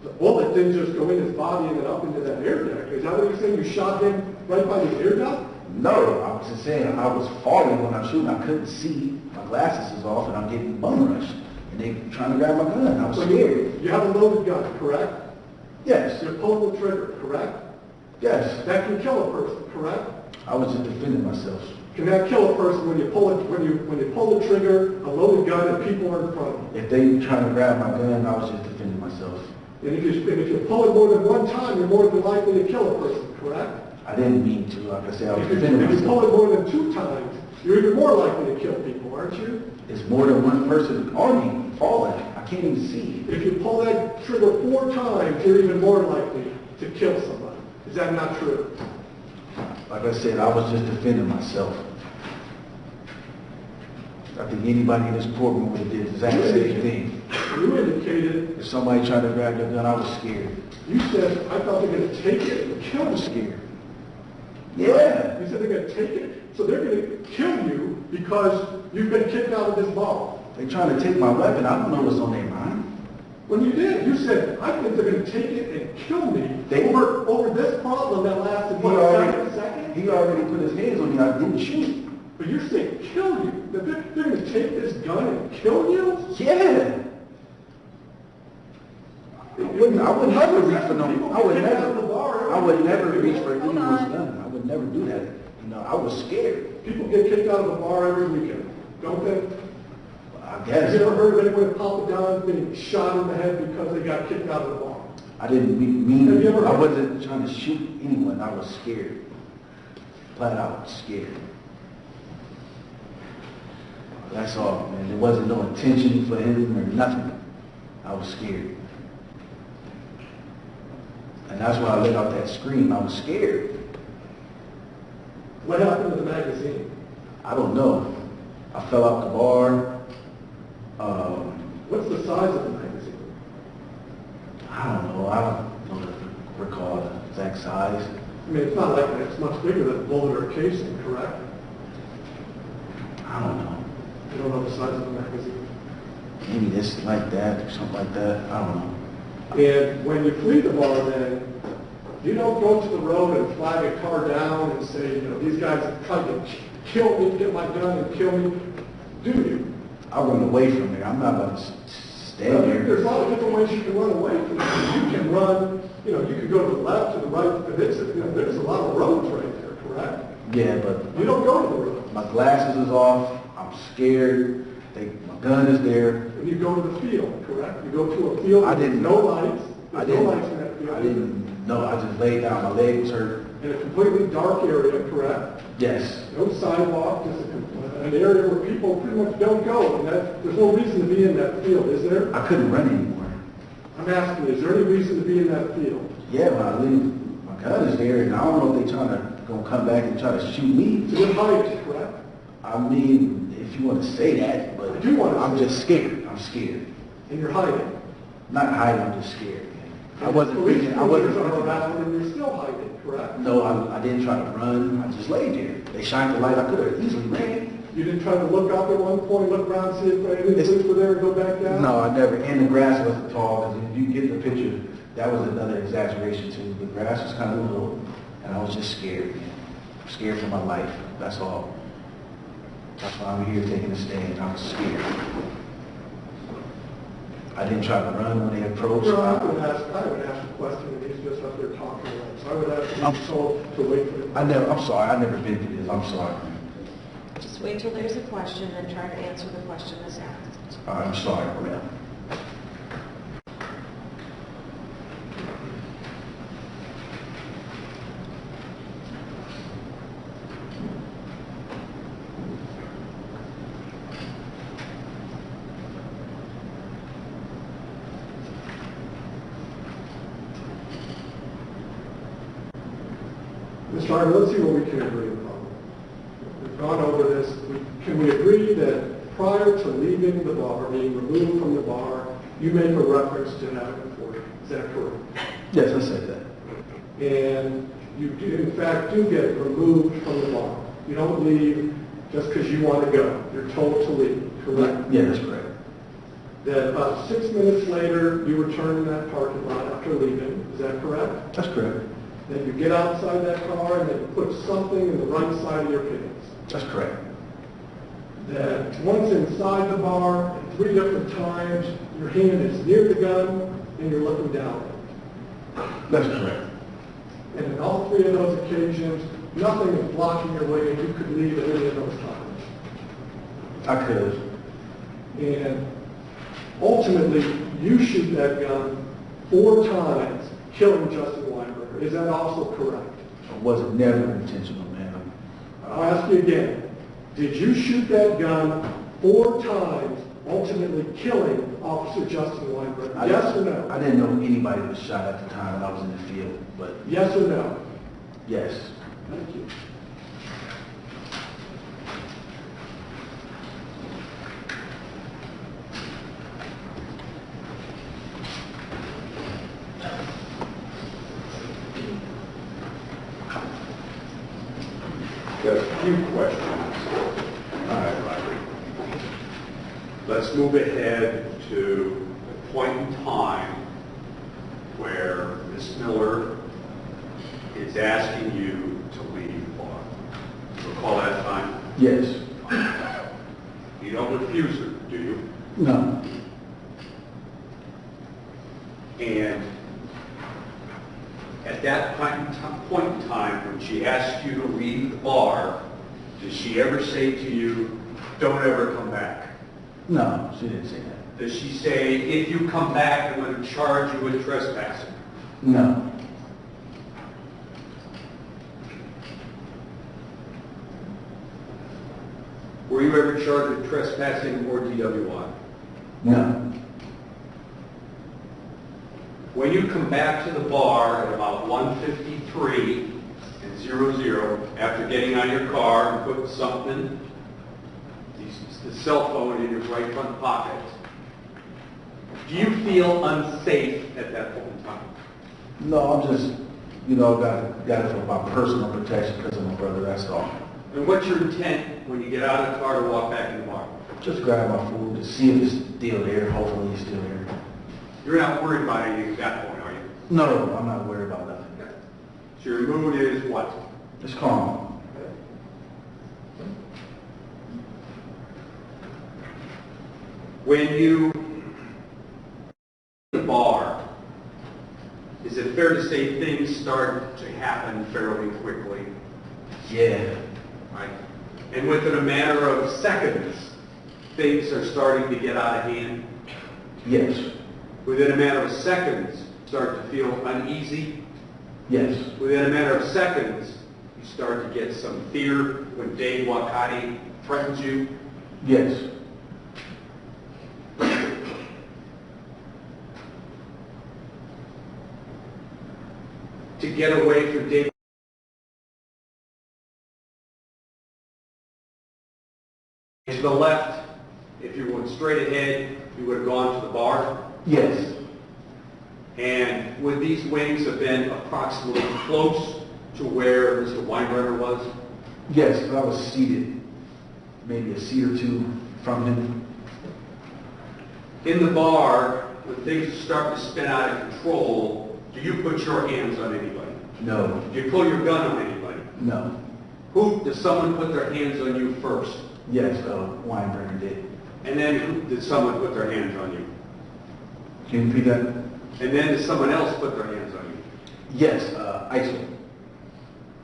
[SPEAKER 4] the bullet didn't just go in his body and then up into that air duct. Is that what you're saying? You shot him right by the air duct?
[SPEAKER 1] No, I was just saying I was falling when I'm shooting. I couldn't see. My glasses is off and I'm getting bum rushed. And they trying to grab my gun. I was
[SPEAKER 4] So
[SPEAKER 1] scared.
[SPEAKER 4] you have a loaded gun, correct?
[SPEAKER 1] Yes.
[SPEAKER 4] You're pulling the trigger, correct?
[SPEAKER 1] Yes.
[SPEAKER 4] That can kill a person, correct?
[SPEAKER 1] I was just defending myself.
[SPEAKER 4] Can that kill a person when you pull it, when you pull the trigger, a loaded gun, and people are in front of you?
[SPEAKER 1] If they trying to grab my gun, I was just defending myself.
[SPEAKER 4] And if you pull it more than 1 time, you're more than likely to kill a person, correct?
[SPEAKER 1] I didn't mean to. Like I said, I was
[SPEAKER 4] If you
[SPEAKER 1] defending
[SPEAKER 4] pull
[SPEAKER 1] myself.
[SPEAKER 4] it more than 2 times, you're even more likely to kill people, aren't you?
[SPEAKER 1] It's more than one person on me falling. I can't even see.
[SPEAKER 4] If you pull that trigger 4 times, you're even more likely to kill somebody. Is that not true?
[SPEAKER 1] Like I said, I was just defending myself. I think anybody in this courtroom would have did the exact same thing.
[SPEAKER 4] You indicated,
[SPEAKER 1] If somebody tried to grab the gun, I was scared.
[SPEAKER 4] you said, I thought they're going to take it and kill
[SPEAKER 1] I was
[SPEAKER 4] you.
[SPEAKER 1] scared. Yeah.
[SPEAKER 4] You said they're going to take it. So they're going to kill you because you've been kicked out of this bar.
[SPEAKER 1] They trying to take my weapon. I don't know what's on their mind.
[SPEAKER 4] When you did, you said, I think they're gonna take it and kill me
[SPEAKER 1] They-
[SPEAKER 4] over this problem that lasted, what, 7 seconds?
[SPEAKER 1] He already put his hands on me. I didn't shoot.
[SPEAKER 4] But you're saying kill you? That they're gonna take this gun and kill you?
[SPEAKER 1] Yeah. I would never reach for no. I would never reach for anyone's gun. I would never do that. You know, I was scared.
[SPEAKER 4] People get kicked out of the bar every weekend, don't they?
[SPEAKER 1] I
[SPEAKER 4] Have
[SPEAKER 1] guess.
[SPEAKER 4] you ever heard of anyone at Papa John's being shot in the head because they got kicked out of the bar?
[SPEAKER 1] I didn't mean.
[SPEAKER 4] Have you ever
[SPEAKER 1] I
[SPEAKER 4] heard-
[SPEAKER 1] wasn't trying to shoot anyone. I was scared. Flat out scared. That's all, man. There wasn't no intention for him or nothing. I was scared. And that's why I let out that scream. I was scared.
[SPEAKER 4] What happened to the magazine?
[SPEAKER 1] I don't know. I fell out the bar.
[SPEAKER 4] What's the size of the magazine?
[SPEAKER 1] I don't know. I don't recall the exact size.
[SPEAKER 4] I mean, it's not like that. It's much bigger than a bullet or a casing, correct?
[SPEAKER 1] I don't know.
[SPEAKER 4] You don't know the size of the magazine.
[SPEAKER 1] Maybe this like that or something like that. I don't know.
[SPEAKER 4] And when you flee the bar, then, you don't go to the road and flag a car down and say, you know, these guys have tried to kill me, get my gun and kill me, do you?
[SPEAKER 1] I run away from there. I'm not about to stay
[SPEAKER 4] Well,
[SPEAKER 1] there.
[SPEAKER 4] there's a lot of different ways you can run away from it. You can run, you know, you can go to the left, to the right, but there's a lot of roads right there, correct?
[SPEAKER 1] Yeah, but
[SPEAKER 4] You don't go to the road.
[SPEAKER 1] my glasses is off. I'm scared. My gun is there.
[SPEAKER 4] And you go to the field, correct? You go to a field
[SPEAKER 1] I
[SPEAKER 4] with
[SPEAKER 1] didn't-
[SPEAKER 4] no lights.
[SPEAKER 1] I
[SPEAKER 4] There's no
[SPEAKER 1] didn't.
[SPEAKER 4] lights in that field.
[SPEAKER 1] I didn't know. I just laid down. My leg was hurt.
[SPEAKER 4] In a completely dark area, correct?
[SPEAKER 1] Yes.
[SPEAKER 4] No sidewalk, just an area where people pretty much don't go. And there's no reason to be in that field, is there?
[SPEAKER 1] I couldn't run anymore.
[SPEAKER 4] I'm asking you, is there any reason to be in that field?
[SPEAKER 1] Yeah, when I leave, my gun is there, and I don't know if they gonna come back and try to shoot me.
[SPEAKER 4] It's a good height, correct?
[SPEAKER 1] I mean, if you want to say that, but
[SPEAKER 4] I do want to
[SPEAKER 1] I'm
[SPEAKER 4] say
[SPEAKER 1] just scared. I'm scared.
[SPEAKER 4] And you're hiding.
[SPEAKER 1] Not hiding. I'm just scared. I wasn't
[SPEAKER 4] Police
[SPEAKER 1] thinking. I wasn't
[SPEAKER 4] cruisers are
[SPEAKER 1] thinking.
[SPEAKER 4] around and you're still hiding, correct?
[SPEAKER 1] No, I didn't try to run. I just laid there. They shined the light. I could have easily ran.
[SPEAKER 4] You didn't try to look up at one point, look around, see if any
[SPEAKER 1] It's-
[SPEAKER 4] police were there and go back down?
[SPEAKER 1] No, I never. And the grass wasn't tall. Because if you get the picture, that was another exaggeration too. The grass was kind of low, and I was just scared. Man. Scared for my life. That's all. That's why I'm here taking a stand. I was scared. I didn't try to run when they approached.
[SPEAKER 4] No, I would ask a question and he's just up there talking away. So I would ask him to wait for the...
[SPEAKER 1] I'm sorry. I've never been through this. I'm sorry.
[SPEAKER 3] Just wait till there's a question and try to answer the question that's asked.
[SPEAKER 1] I'm sorry, ma'am.
[SPEAKER 4] Mr. Iver, let's see what we can agree upon. We've gone over this. Can we agree that prior to leaving the bar, being removed from the bar, you make a reference to having a 40? Is that correct?
[SPEAKER 1] Yes, I said that.
[SPEAKER 4] And you do, in fact, do get removed from the bar. You don't leave just because you want to go. You're told to leave, correct?
[SPEAKER 1] Yeah, that's correct.
[SPEAKER 4] That about 6 minutes later, you return in that parking lot after leaving. Is that correct?
[SPEAKER 1] That's correct.
[SPEAKER 4] Then you get outside that car and then you put something in the right side of your pants.
[SPEAKER 1] That's correct.
[SPEAKER 4] That once inside the bar, at 3 different times, your hand is near the gun and you're looking down at it.
[SPEAKER 1] That's correct.
[SPEAKER 4] And in all 3 of those occasions, nothing is blocking your way and you could leave at any of those times.
[SPEAKER 1] I could.
[SPEAKER 4] And ultimately, you shoot that gun 4 times, killing Justin Winebrenner. Is that also correct?
[SPEAKER 1] It wasn't never intentional, ma'am.
[SPEAKER 4] I'll ask you again. Did you shoot that gun 4 times, ultimately killing Officer Justin Winebrenner? Yes or no?
[SPEAKER 1] I didn't know anybody was shot at the time when I was in the field, but
[SPEAKER 4] Yes or no?
[SPEAKER 1] yes.
[SPEAKER 4] Thank you.
[SPEAKER 5] Got a few questions.
[SPEAKER 1] All right, Robert.
[SPEAKER 5] Let's move ahead to the point in time where Ms. Miller is asking you to leave the bar. Recall that time?
[SPEAKER 1] Yes.
[SPEAKER 5] You don't refuse her, do you?
[SPEAKER 1] No.
[SPEAKER 5] And at that point in time, when she asked you to leave the bar, did she ever say to you, don't ever come back?
[SPEAKER 1] No, she didn't say that.
[SPEAKER 5] Does she say, if you come back, I'm going to charge you with trespassing?
[SPEAKER 1] No.
[SPEAKER 5] Were you ever charged with trespassing or DWI?
[SPEAKER 1] No.
[SPEAKER 5] When you come back to the bar at about 1:53 and 00, after getting out of your car and putting something, the cell phone in your right front pocket, do you feel unsafe at that point in time?
[SPEAKER 1] No, I'm just, got it for my personal protection because of my brother, that's all.
[SPEAKER 5] And what's your intent when you get out of the car to walk back in the bar?
[SPEAKER 1] Just grab my food to see if it's still there. Hopefully it's still there.
[SPEAKER 5] You're not worried about anything at that point, are you?
[SPEAKER 1] No, I'm not worried about nothing.
[SPEAKER 5] So your mood is what?
[SPEAKER 1] It's calm.
[SPEAKER 5] When you the bar, is it fair to say things start to happen fairly quickly?
[SPEAKER 1] Yeah.
[SPEAKER 5] Right? And within a matter of seconds, things are starting to get out of hand.
[SPEAKER 1] Yes.
[SPEAKER 5] Within a matter of seconds, start to feel uneasy.
[SPEAKER 1] Yes.
[SPEAKER 5] Within a matter of seconds, you start to get some fear when Dave Wakati threatens you.
[SPEAKER 1] Yes.
[SPEAKER 5] To get away from Dave. To the left, if you went straight ahead, you would have gone to the bar.
[SPEAKER 1] Yes.
[SPEAKER 5] And would these wings have been approximately close to where Mr. Winebrenner was?
[SPEAKER 1] Yes, but I was seated maybe a seat or two from him.
[SPEAKER 5] In the bar, when things start to spin out of control, do you put your hands on anybody?
[SPEAKER 1] No.
[SPEAKER 5] Do you pull your gun on anybody?
[SPEAKER 1] No.
[SPEAKER 5] Does someone put their hands on you first?
[SPEAKER 1] Yes, Winebrenner did.
[SPEAKER 5] And then did someone put their hands on you?
[SPEAKER 1] Can you repeat that?
[SPEAKER 5] And then did someone else put their hands on you?
[SPEAKER 1] Yes, ISIL.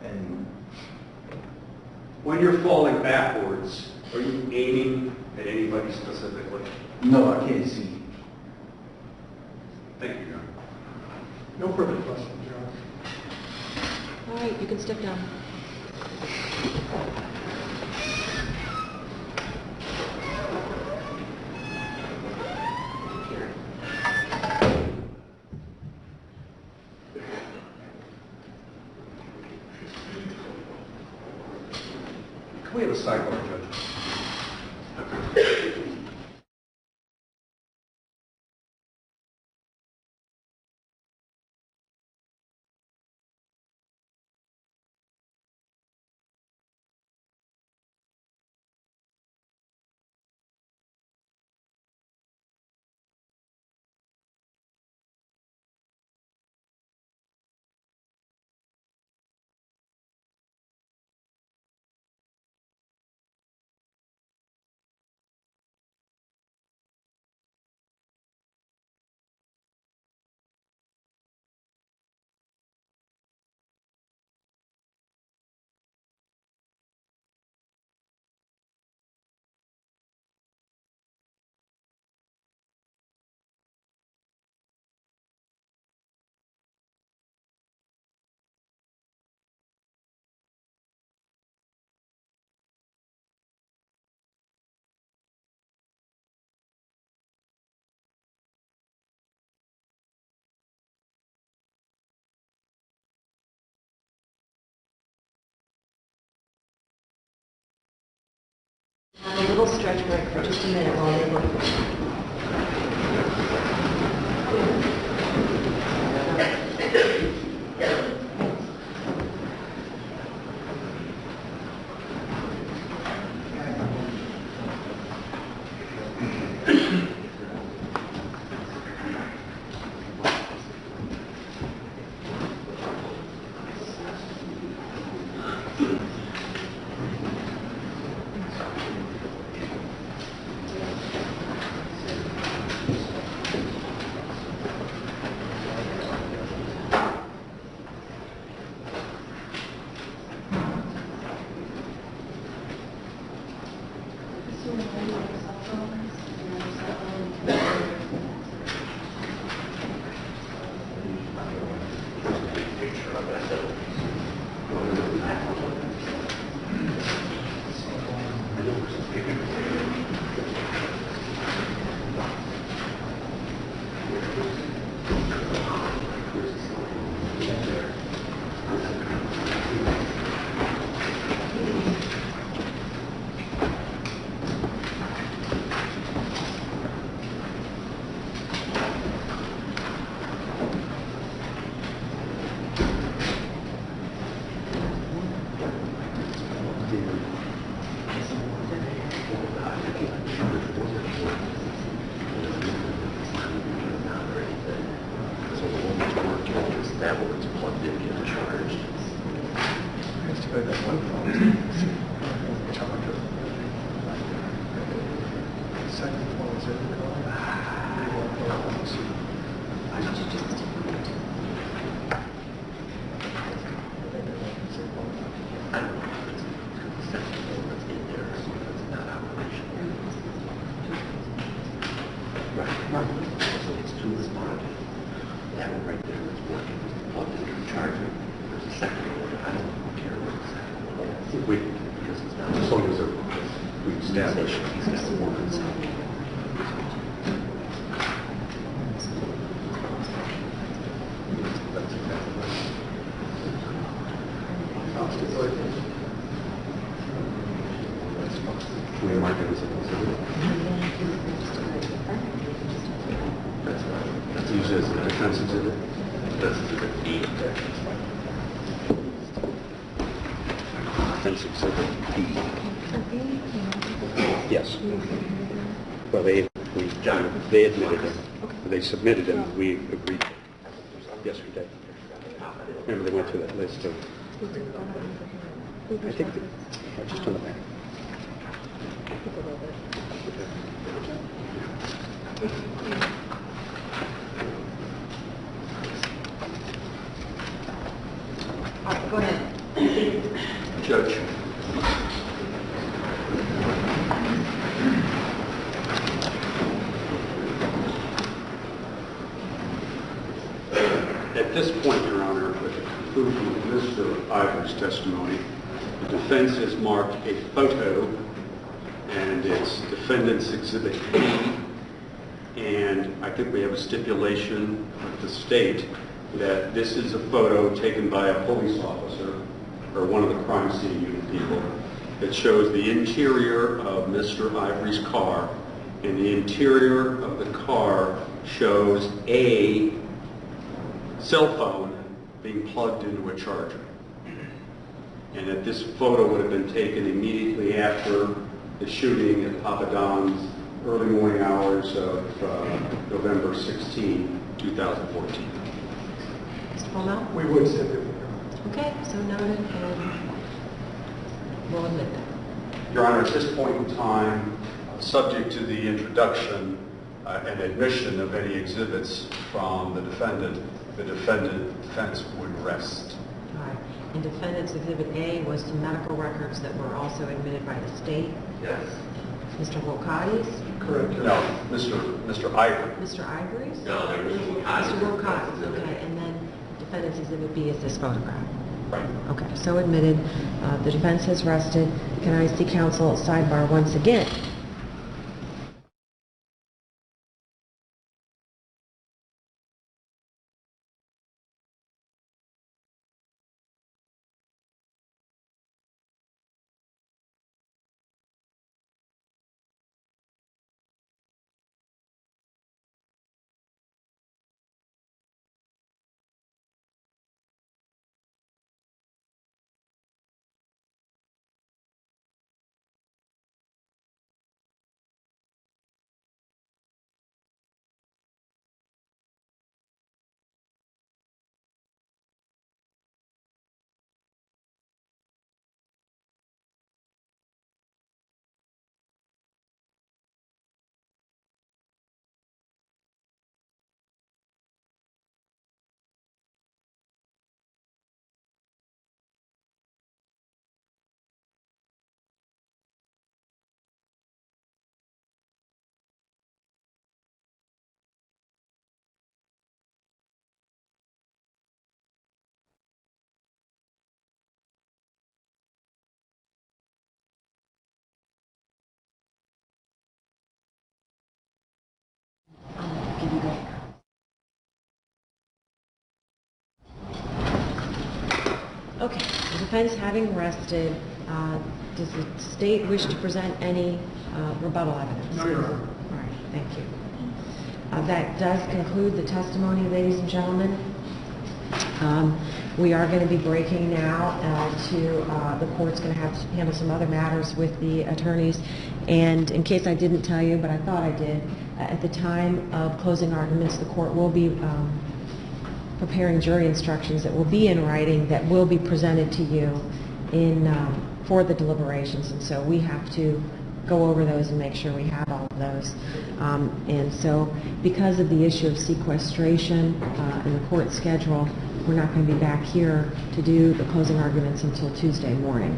[SPEAKER 1] And
[SPEAKER 5] When you're falling backwards, are you aiming at anybody specifically?
[SPEAKER 1] no, I can't see.
[SPEAKER 5] Thank you, John.
[SPEAKER 4] No further questions, Your Honor.
[SPEAKER 3] All right, you can step down.
[SPEAKER 5] Can we have a sidebar, Judge?
[SPEAKER 3] A little stretch break for just a minute while they look.
[SPEAKER 6] It's two responded. That one right there is working. Plugged into the charger. There's a second one. I don't care what the second one is. Because it's not. As long as we establish he's got to work inside. That's exactly right. Can we mark it as a considerate? That's right. That's used as a defense exhibit. That's exhibit B. Defense exhibit B. Yes. Well, they admitted it. They submitted it. We agreed. Yes, we did. Remember, they went through that list of. I think just on the back.
[SPEAKER 3] Go ahead.
[SPEAKER 6] Judge.
[SPEAKER 5] At this point, Your Honor, with the conclusion of Mr. Ivery's testimony, the defense has marked a photo, and it's Defendant's Exhibit B, and I think we have a stipulation with the state that this is a photo taken by a police officer or one of the crime scene unit people that shows the interior of Mr. Ivery's car, and the interior of the car shows a cell phone being plugged into a charger. And that this photo would have been taken immediately after the shooting at Papa Don's early morning hours of November 16, 2014.
[SPEAKER 3] Mr. Palmer?
[SPEAKER 4] We would stipulate.
[SPEAKER 3] Okay, so noted, and we'll admit that.
[SPEAKER 5] Your Honor, at this point in time, subject to the introduction and admission of any exhibits from the defense would rest.
[SPEAKER 3] All right. And Defendant's Exhibit A was some medical records that were also admitted by the state.
[SPEAKER 6] Yes.
[SPEAKER 3] Mr. Wilcottes?
[SPEAKER 4] Correct.
[SPEAKER 5] No, Mr. Ivery.
[SPEAKER 3] Mr. Ivory's?
[SPEAKER 6] No, there was
[SPEAKER 3] Mr. Wilcottes, okay. And then Defendant's Exhibit B is this photograph.
[SPEAKER 5] Right.
[SPEAKER 3] Okay, so admitted. The defense has rested. Can I see counsel sidebar once again? Give you that. Okay, the defense having rested, does the state wish to present any rebuttal evidence?
[SPEAKER 4] No, Your Honor.
[SPEAKER 3] All right, thank you. That does conclude the testimony, ladies and gentlemen. We are going to be breaking now the court's going to have to handle some other matters with the attorneys. And in case I didn't tell you, but I thought I did, at the time of closing arguments, the court will be preparing jury instructions that will be in writing that will be presented to you for the deliberations. And so we have to go over those and make sure we have all of those. And so because of the issue of sequestration and the court schedule, we're not going to be back here to do the closing arguments until Tuesday morning.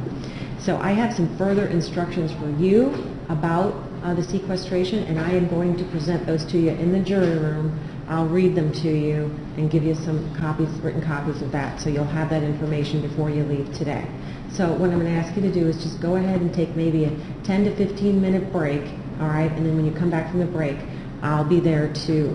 [SPEAKER 3] So I have some further instructions for you about the sequestration, and I am going to present those to you in the jury room. I'll read them to you and give you some copies, written copies of that, so you'll have that information before you leave today. So what I'm going to ask you to do is just go ahead and take maybe a 10 to 15 minute break, all right? And then when you come back from the break, I'll be there to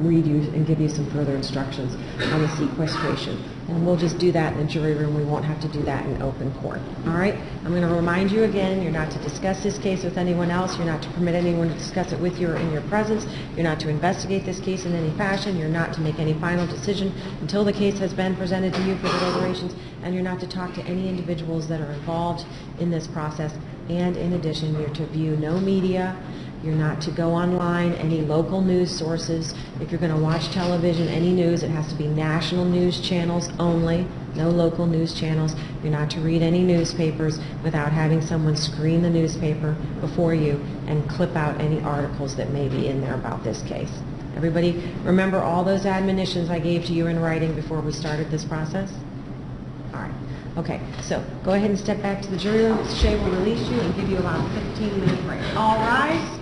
[SPEAKER 3] read you and give you some further instructions on the sequestration. And we'll just do that in the jury room. We won't have to do that in open court. All right? I'm going to remind you again, you're not to discuss this case with anyone else. You're not to permit anyone to discuss it with you or in your presence. You're not to investigate this case in any fashion. You're not to make any final decision until the case has been presented to you for deliberations. And you're not to talk to any individuals that are involved in this process. And in addition, you're to view no media. You're not to go online, any local news sources. If you're going to watch television, any news, it has to be national news channels only, no local news channels. You're not to read any newspapers without having someone screen the newspaper before you and clip out any articles that may be in there about this case. Everybody remember all those admonitions I gave to you in writing before we started this process? All right. Okay, so go ahead and step back to the jury room. Mr. Shea will release you and give you about a 15-minute break. All rise.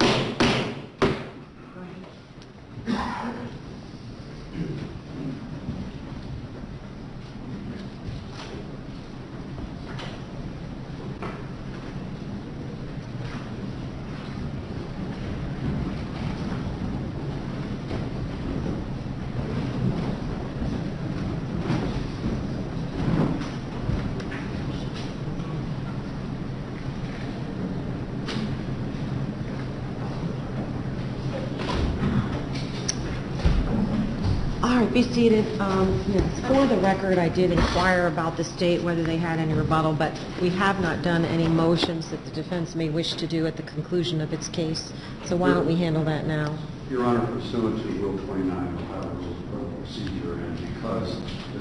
[SPEAKER 3] All right, be seated. For the record, I did inquire about the state, whether they had any rebuttal, but we have not done any motions that the defense may wish to do at the conclusion of its case. So why don't we handle that now?
[SPEAKER 5] Your Honor, pursuant to Rule 29 of Ohio Rules of Procedure, and because the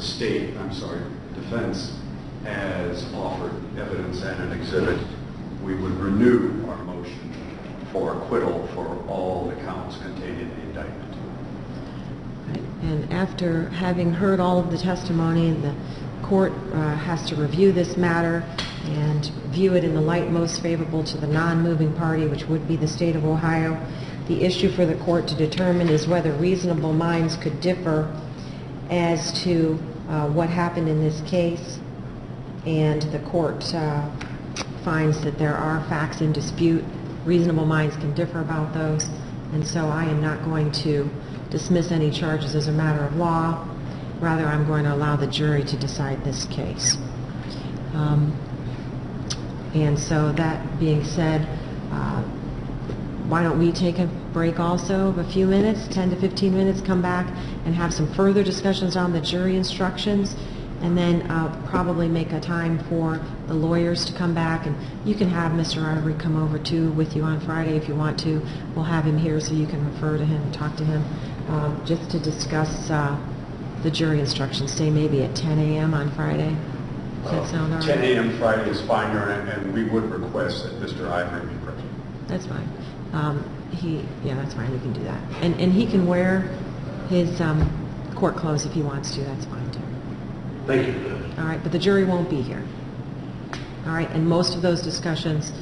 [SPEAKER 5] defense has offered evidence and an exhibit, we would renew our motion for acquittal for all the counts contained in the indictment.
[SPEAKER 3] And after having heard all of the testimony, the court has to review this matter and view it in the light most favorable to the non-moving party, which would be the state of Ohio. The issue for the court to determine is whether reasonable minds could differ as to what happened in this case. And the court finds that there are facts in dispute. Reasonable minds can differ about those. And so I am not going to dismiss any charges as a matter of law. Rather, I'm going to allow the jury to decide this case. And so that being said, why don't we take a break also of a few minutes, 10 to 15 minutes, come back and have some further discussions on the jury instructions, and then probably make a time for the lawyers to come back. And you can have Mr. Ivery come over too with you on Friday if you want to. We'll have him here so you can refer to him and talk to him just to discuss the jury instructions, say maybe at 10 a.m. on Friday. Does that sound all right?
[SPEAKER 5] 10 a.m. Friday is fine, Your Honor, and we would request that Mr. Ivery be present.
[SPEAKER 3] That's fine. Yeah, that's fine. You can do that. And he can wear his court clothes if he wants to. That's fine too.
[SPEAKER 6] Thank you.
[SPEAKER 3] All right, but the jury won't be here. All right, and most of those discussions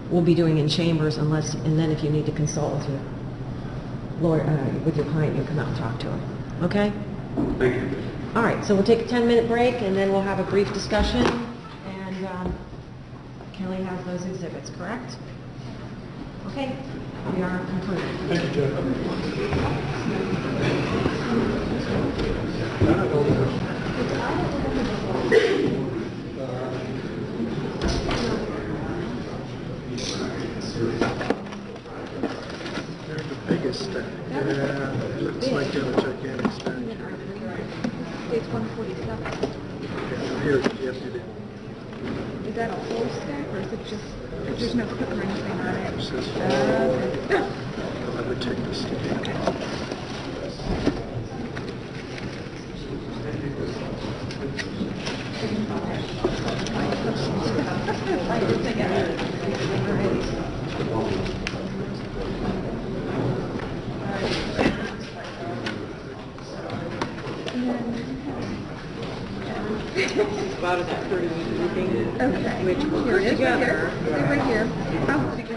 [SPEAKER 3] we'll be doing in chambers unless, and then if you need to consult with your lawyer, with your client, you come out and talk to him. Okay?
[SPEAKER 5] Thank you.
[SPEAKER 3] All right, so we'll take a 10-minute break and then we'll have a brief discussion. And Kelly has those exhibits, correct? Okay, we are concluded.
[SPEAKER 4] Thank you, Judge. There's the biggest thing. Yeah, looks like a gigantic expenditure.
[SPEAKER 7] It's 147.
[SPEAKER 4] Yeah, here, you have to do.
[SPEAKER 7] Is that a whole stack, or is it just, there's no clip or anything on it?
[SPEAKER 4] This is-
[SPEAKER 7] Okay.
[SPEAKER 4] I would take this to
[SPEAKER 7] I didn't think I had it.
[SPEAKER 3] About that 30 thing.
[SPEAKER 7] Okay.
[SPEAKER 3] Which we'll
[SPEAKER 7] Here
[SPEAKER 3] put
[SPEAKER 7] it is, right
[SPEAKER 3] together.
[SPEAKER 7] here. Right here. Oh,